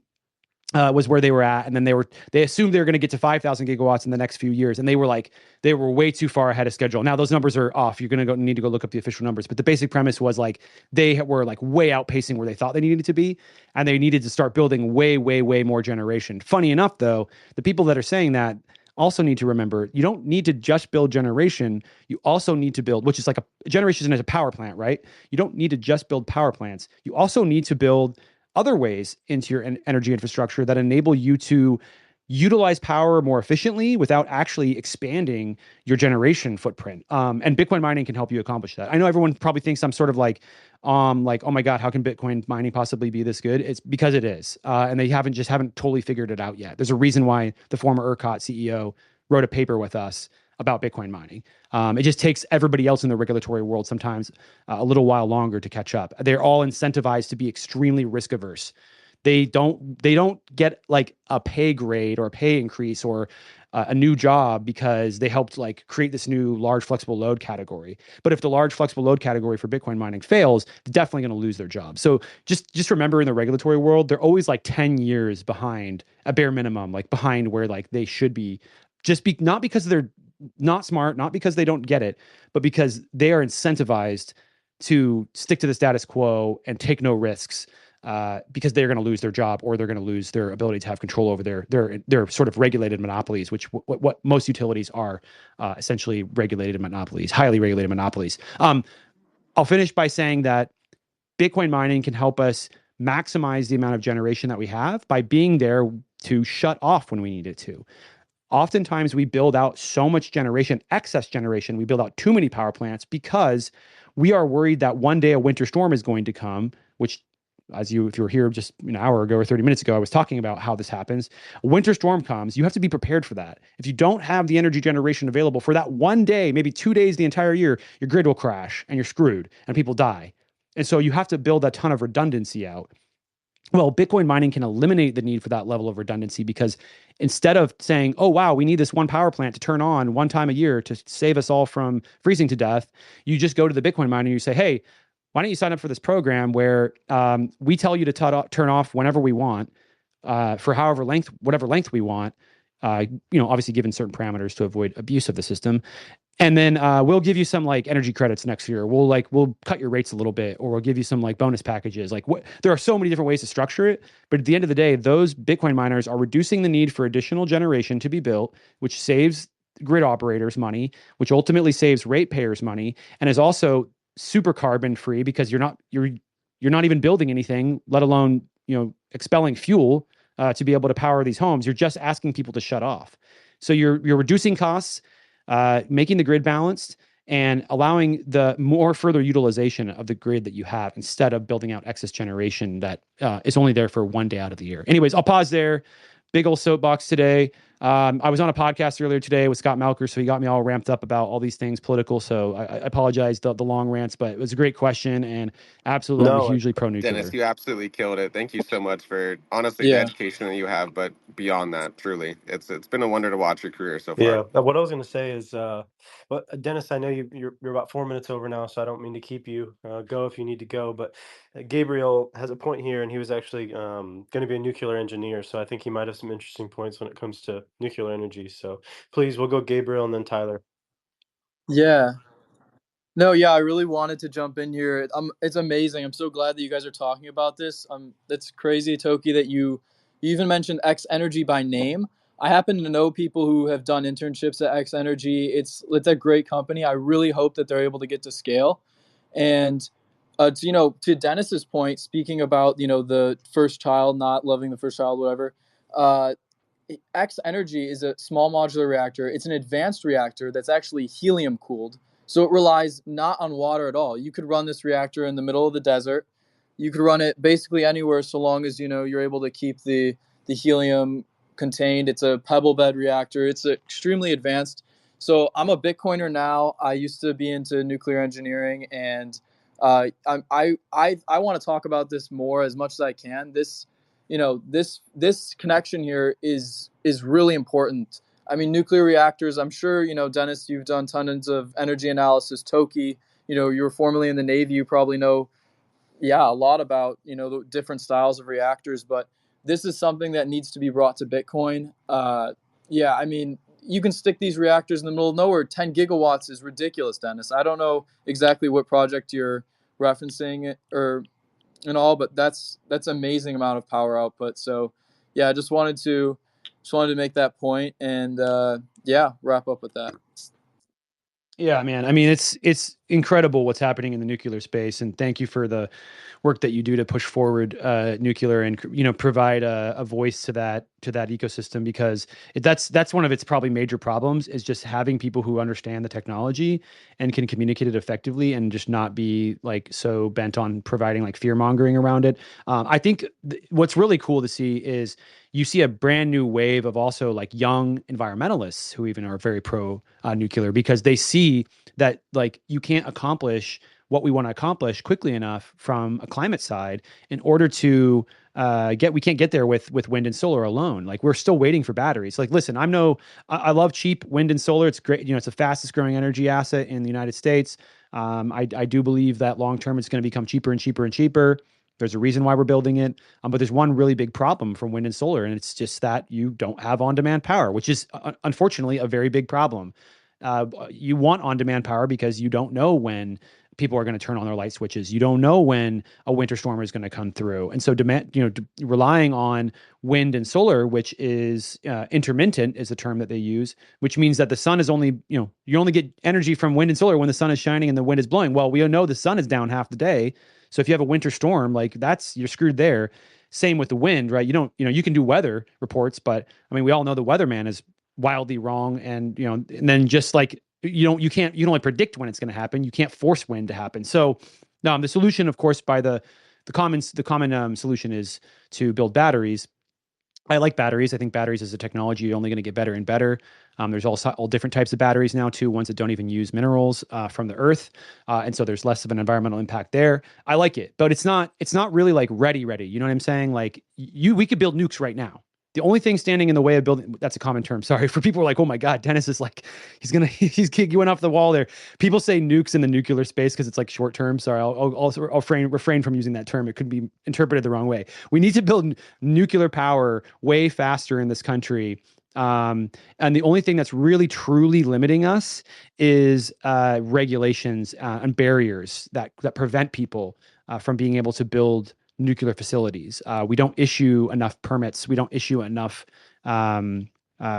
was where they were at, and then they assumed they were going to get to 5,000 gigawatts in the next few years, and they were way too far ahead of schedule. Now those numbers are off. You're going to need to go look up the official numbers, but the basic premise was like they were like way outpacing where they thought they needed to be, and they needed to start building way, way, way more generation. Funny enough, though, the people that are saying that also need to remember you don't need to just build generation. You also need to build, which is like a generation is a power plant, right? You don't need to just build power plants. You also need to build other ways into your energy infrastructure that enable you to utilize power more efficiently without actually expanding your generation footprint. And Bitcoin mining can help you accomplish that. I know everyone probably thinks I'm sort of like, oh my God, how can Bitcoin mining possibly be this good? It's because it is. And they haven't totally figured it out yet. There's a reason why the former ERCOT CEO wrote a paper with us about Bitcoin mining. It just takes everybody else in the regulatory world sometimes a little while longer to catch up. They're all incentivized to be extremely risk averse. They don't get like a pay grade or a pay increase or a new job because they helped like create this new large flexible load category. But if the large flexible load category for Bitcoin mining fails, they're definitely going to lose their job. So just remember, in the regulatory world, they're always like 10 years behind, a bare minimum, like behind where like they should be. Not because they're not smart, not because they don't get it, but because they are incentivized to stick to the status quo and take no risks, because they're going to lose their job, or they're going to lose their ability to have control over their sort of regulated monopolies, which what most utilities are, essentially regulated monopolies, highly regulated monopolies. I'll finish by saying that Bitcoin mining can help us maximize the amount of generation that we have by being there to shut off when we need it to. Oftentimes we build out so much generation, excess generation, we build out too many power plants because we are worried that one day a winter storm is going to come, which, if you were here just an hour ago or 30 minutes ago, I was talking about how this happens. A winter storm comes, you have to be prepared for that. If you don't have the energy generation available for that one day, maybe 2 days the entire year, your grid will crash and you're screwed and people die. And so you have to build a ton of redundancy out. Well, Bitcoin mining can eliminate the need for that level of redundancy, because instead of saying, oh, wow, we need this one power plant to turn on one time a year to save us all from freezing to death, you just go to the Bitcoin miner and you say, hey, why don't you sign up for this program where we tell you to turn off whenever we want, for whatever length we want, obviously given certain parameters to avoid abuse of the system. And then we'll give you some like energy credits next year. We'll cut your rates a little bit, or we'll give you some like bonus packages. Like there are so many different ways to structure it. But at the end of the day, those Bitcoin miners are reducing the need for additional generation to be built, which saves grid operators money, which ultimately saves ratepayers money, and is also super carbon free, because you're not even building anything, let alone expelling fuel to be able to power these homes. You're just asking people to shut off. So you're reducing costs, making the grid balanced, and allowing the more further utilization of the grid that you have, instead of building out excess generation that is only there for one day out of the year. Anyways, I'll pause there. Big old soapbox today. I was on a podcast earlier today with Scott Melker, so he got me all ramped up about all these things political. So I apologize the long rants, but it was a great question, and absolutely, I'm No, hugely pro-nuclear. Dennis, you absolutely killed it. Thank you so much for honestly the Yeah. education that you have, but beyond that, truly, it's been a wonder to watch your career so far. yeah. What I was going to say is, well, Dennis, I know you're about 4 minutes over now, so I don't mean to keep you. Go if you need to go. But Gabriel has a point here, and he was actually going to be a nuclear engineer, so I think he might have some interesting points when it comes to nuclear energy. So please, we'll go Gabriel and then Tyler. Yeah. No, yeah, I really wanted to jump in here. It's amazing. I'm so glad that you guys are talking about this. It's crazy, Toki, that you even mentioned X Energy by name. I happen to know people who have done internships at X Energy. It's a great company. I really hope that they're able to get to scale. And to Dennis's point, speaking about the first child, not loving the first child, whatever. Uh, X Energy is a small modular reactor. It's an advanced reactor that's actually helium cooled. So it relies not on water at all. You could run this reactor in the middle of the desert. You could run it basically anywhere so long as you're able to keep the helium contained. It's a pebble bed reactor. It's extremely advanced. So I'm a Bitcoiner now. I used to be into nuclear engineering, and I want to talk about this more as much as I can. This connection here is really important. I mean, nuclear reactors, I'm sure, Dennis, you've done tons of energy analysis. Toki, you were formerly in the Navy, you probably know, yeah, a lot about, the different styles of reactors, but this is something that needs to be brought to Bitcoin. Yeah, I mean, you can stick these reactors in the middle of nowhere. 10 gigawatts is ridiculous, Dennis. I don't know exactly what project you're referencing or and all, but that's amazing amount of power output. So yeah, just wanted to make that point, and yeah, wrap up with that. Yeah, man. I mean, it's incredible what's happening in the nuclear space, and thank you for the work that you do to push forward nuclear and provide a voice to that ecosystem, because that's one of its probably major problems, is just having people who understand the technology and can communicate it effectively, and just not be like so bent on providing like fear mongering around it. I think what's really cool to see is you see a brand new wave of also like young environmentalists who even are very pro nuclear, because they see that like you can't accomplish what we want to accomplish quickly enough from a climate side in order to we can't get there with wind and solar alone. Like we're still waiting for batteries. Like, listen, I love cheap wind and solar. It's great. It's the fastest growing energy asset in the United States. I do believe that long term it's going to become cheaper and cheaper and cheaper. There's a reason why we're building it. But there's one really big problem from wind and solar, and it's just that you don't have on-demand power, which is unfortunately a very big problem. You want on-demand power because you don't know when people are going to turn on their light switches. You don't know when a winter storm is going to come through. And so relying on wind and solar, which is intermittent is the term that they use, which means that the sun is only, you only get energy from wind and solar when the sun is shining and the wind is blowing. Well, we know the sun is down half the day. So if you have a winter storm, like you're screwed there. Same with the wind, right? You can do weather reports, but I mean, we all know the weatherman is wildly wrong. And, and then just like, you can only predict when it's going to happen. You can't force wind to happen. So the solution, of course, by the common solution is to build batteries. I like batteries. I think batteries as a technology are only going to get better and better. There's all different types of batteries now too, ones that don't even use minerals from the earth, and so there's less of an environmental impact there. I like it, but it's not really like ready. You know what I'm saying? Like we could build nukes right now. The only thing standing in the way of building, that's a common term. Sorry for people who are like, oh my God, Dennis is like, he's going off the wall there. People say nukes in the nuclear space because it's like short term. Sorry, I'll refrain from using that term. It could be interpreted the wrong way. We need to build nuclear power way faster in this country. And the only thing that's really truly limiting us is regulations and barriers that prevent people from being able to build nuclear facilities. We don't issue enough permits. We don't issue enough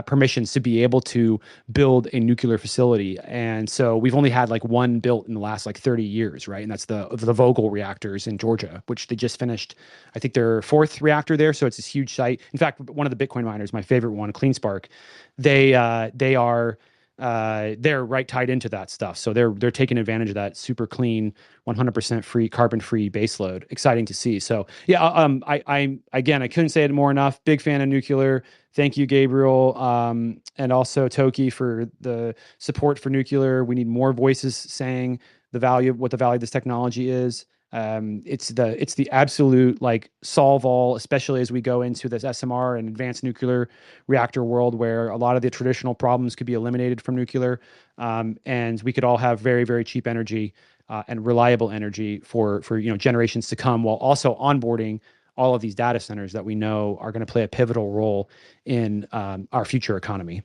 permissions to be able to build a nuclear facility. And so we've only had like one built in the last like 30 years, right? And that's the Vogtle reactors in Georgia, which they just finished, I think, their fourth reactor there. So it's this huge site. In fact, one of the Bitcoin miners, my favorite one, CleanSpark, they're right tied into that stuff. So they're taking advantage of that super clean, 100% free, carbon free baseload. Exciting to see. So yeah, I again, I couldn't say it more enough. Big fan of nuclear. Thank you, Gabriel, and also Toki for the support for nuclear. We need more voices saying what the value of this technology is. It's the absolute like solve all, especially as we go into this SMR and advanced nuclear reactor world, where a lot of the traditional problems could be eliminated from nuclear, and we could all have very, very cheap energy and reliable energy for generations to come, while also onboarding all of these data centers that we know are going to play a pivotal role in our future economy.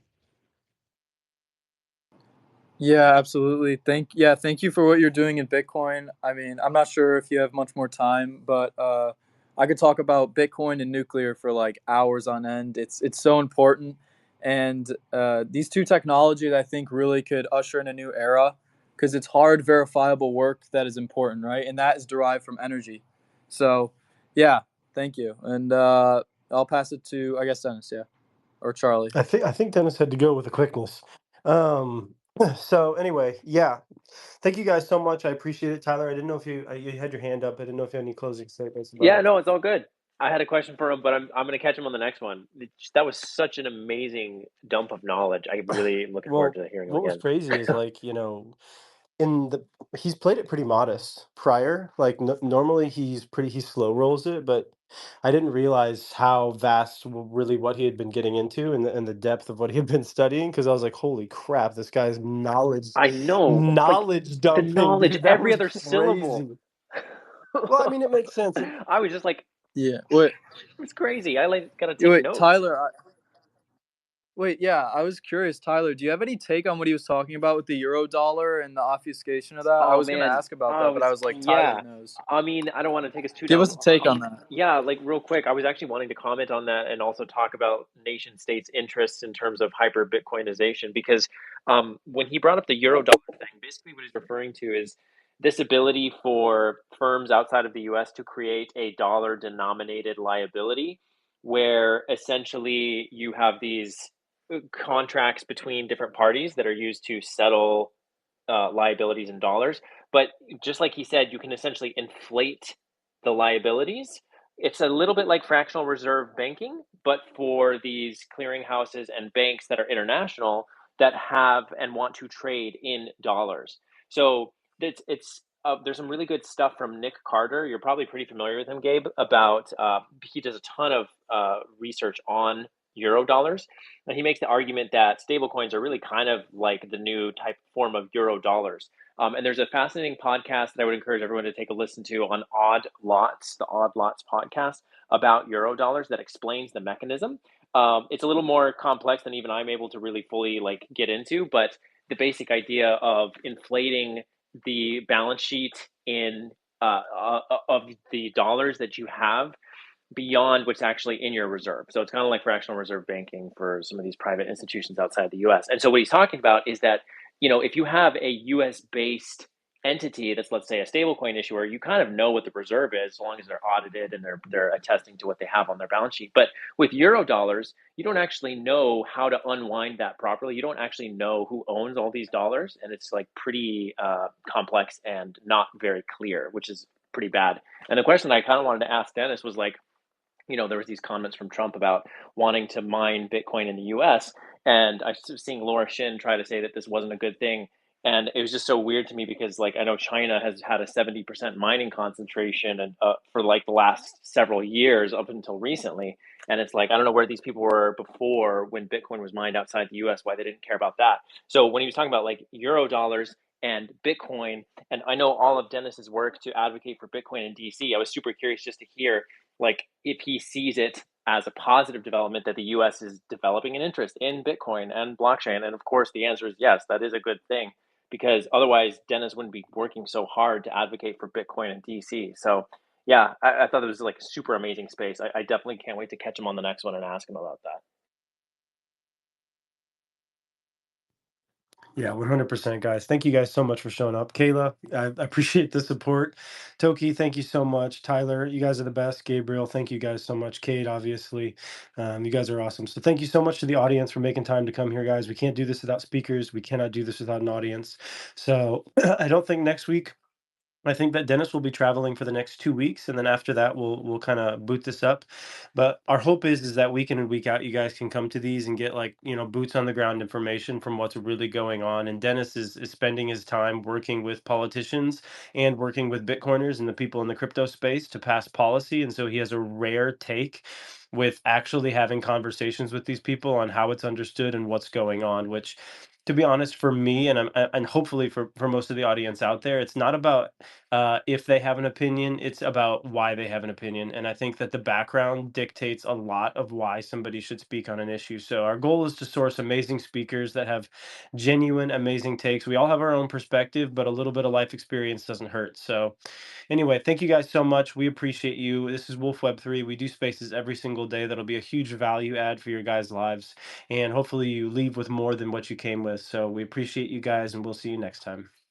Yeah, absolutely. Thank you for what you're doing in Bitcoin. I mean, I'm not sure if you have much more time, but I could talk about Bitcoin and nuclear for like hours on end. It's so important, And these two technologies, I think, really could usher in a new era because it's hard, verifiable work that is important, right? And that is derived from energy. So, yeah, thank you. And I'll pass it to, I guess, Dennis, yeah, or Charlie. I think Dennis had to go with the quickness. Um, so anyway, yeah. Thank you guys so much. I appreciate it, Tyler. I didn't know if you had your hand up. I didn't know if you had any closing statements about Yeah, it. no, it's all good. I had a question for him, but I'm gonna catch him on the next one. That was such an amazing dump of knowledge. I really am looking forward Well, to hearing him what was again. crazy is in the he's played it pretty modest prior. Like normally he slow rolls it, but I didn't realize how vast really what he had been getting into and the depth of what he had been studying because I was like, holy crap, this guy's I know, like knowledge the dumping, knowledge, dude. That every was other syllable. crazy. Well, I mean, it makes sense. I was just like, Yeah. Wait, it's crazy. I like gotta take wait, notes. Tyler. Wait, yeah, I was curious, Tyler. Do you have any take on what he was talking about with the euro dollar and the obfuscation of that? I Oh was gonna man, ask about that, but I was like, Tyler yeah. knows. I mean, I don't want to take us too Give down. us a take on that. Yeah, like real quick, I was actually wanting to comment on that and also talk about nation states' interests in terms of hyper Bitcoinization because when he brought up the euro dollar thing, basically what he's referring to is this ability for firms outside of the US to create a dollar denominated liability where essentially you have these contracts between different parties that are used to settle liabilities in dollars. But just like he said, you can essentially inflate the liabilities. It's a little bit like fractional reserve banking, but for these clearinghouses and banks that are international that have and want to trade in dollars. So it's there's some really good stuff from Nick Carter. You're probably pretty familiar with him, Gabe. About he does a ton of research on euro dollars, and he makes the argument that stablecoins are really kind of like the new type form of euro dollars. And there's a fascinating podcast that I would encourage everyone to take a listen to on Odd Lots, the Odd Lots podcast about euro dollars that explains the mechanism. It's a little more complex than even I'm able to really fully like get into, but the basic idea of inflating the balance sheet in of the dollars that you have beyond what's actually in your reserve. So it's kind of like fractional reserve banking for some of these private institutions outside the US. And so what he's talking about is that, if you have a US based entity that's, let's say, a stablecoin issuer, you kind of know what the reserve is as long as they're audited and they're attesting to what they have on their balance sheet. But with euro dollars, you don't actually know how to unwind that properly. You don't actually know who owns all these dollars, and it's like pretty complex and not very clear, which is pretty bad. And the question I kind of wanted to ask Dennis was like, there was these comments from Trump about wanting to mine Bitcoin in the U.S. And I was seeing Laura Shin try to say that this wasn't a good thing, and it was just so weird to me because, like, I know China has had a 70% mining concentration, and for like the last several years up until recently, and it's like I don't know where these people were before when Bitcoin was mined outside the U.S. Why they didn't care about that. So when he was talking about like euro dollars and Bitcoin, and I know all of Dennis's work to advocate for Bitcoin in DC, I was super curious just to hear like if he sees it as a positive development that the US is developing an interest in Bitcoin and blockchain. And of course, the answer is yes, that is a good thing because otherwise Dennis wouldn't be working so hard to advocate for Bitcoin in DC. So yeah, I thought it was like a super amazing space. I definitely can't wait to catch him on the next one and ask him about that. Yeah, 100%, guys. Thank you guys so much for showing up. Kayla, I appreciate the support. Toki, thank you so much. Tyler, you guys are the best. Gabriel, thank you guys so much. Kate, obviously, you guys are awesome. So thank you so much to the audience for making time to come here, guys. We can't do this without speakers. We cannot do this without an audience. So I don't think next week. I think that Dennis will be traveling for the next 2 weeks, and then after that, we'll kind of boot this up. But our hope is that week in and week out, you guys can come to these and get like boots on the ground information from what's really going on. And Dennis is spending his time working with politicians and working with Bitcoiners and the people in the crypto space to pass policy. And so he has a rare take with actually having conversations with these people on how it's understood and what's going on, which to be honest, for me and hopefully for most of the audience out there, it's not about if they have an opinion, it's about why they have an opinion. And I think that the background dictates a lot of why somebody should speak on an issue. So our goal is to source amazing speakers that have genuine, amazing takes. We all have our own perspective, but a little bit of life experience doesn't hurt. So anyway, thank you guys so much. We appreciate you. This is Wolf Web 3. We do spaces every single day. That'll be a huge value add for your guys' lives. And hopefully you leave with more than what you came with. So we appreciate you guys, and we'll see you next time.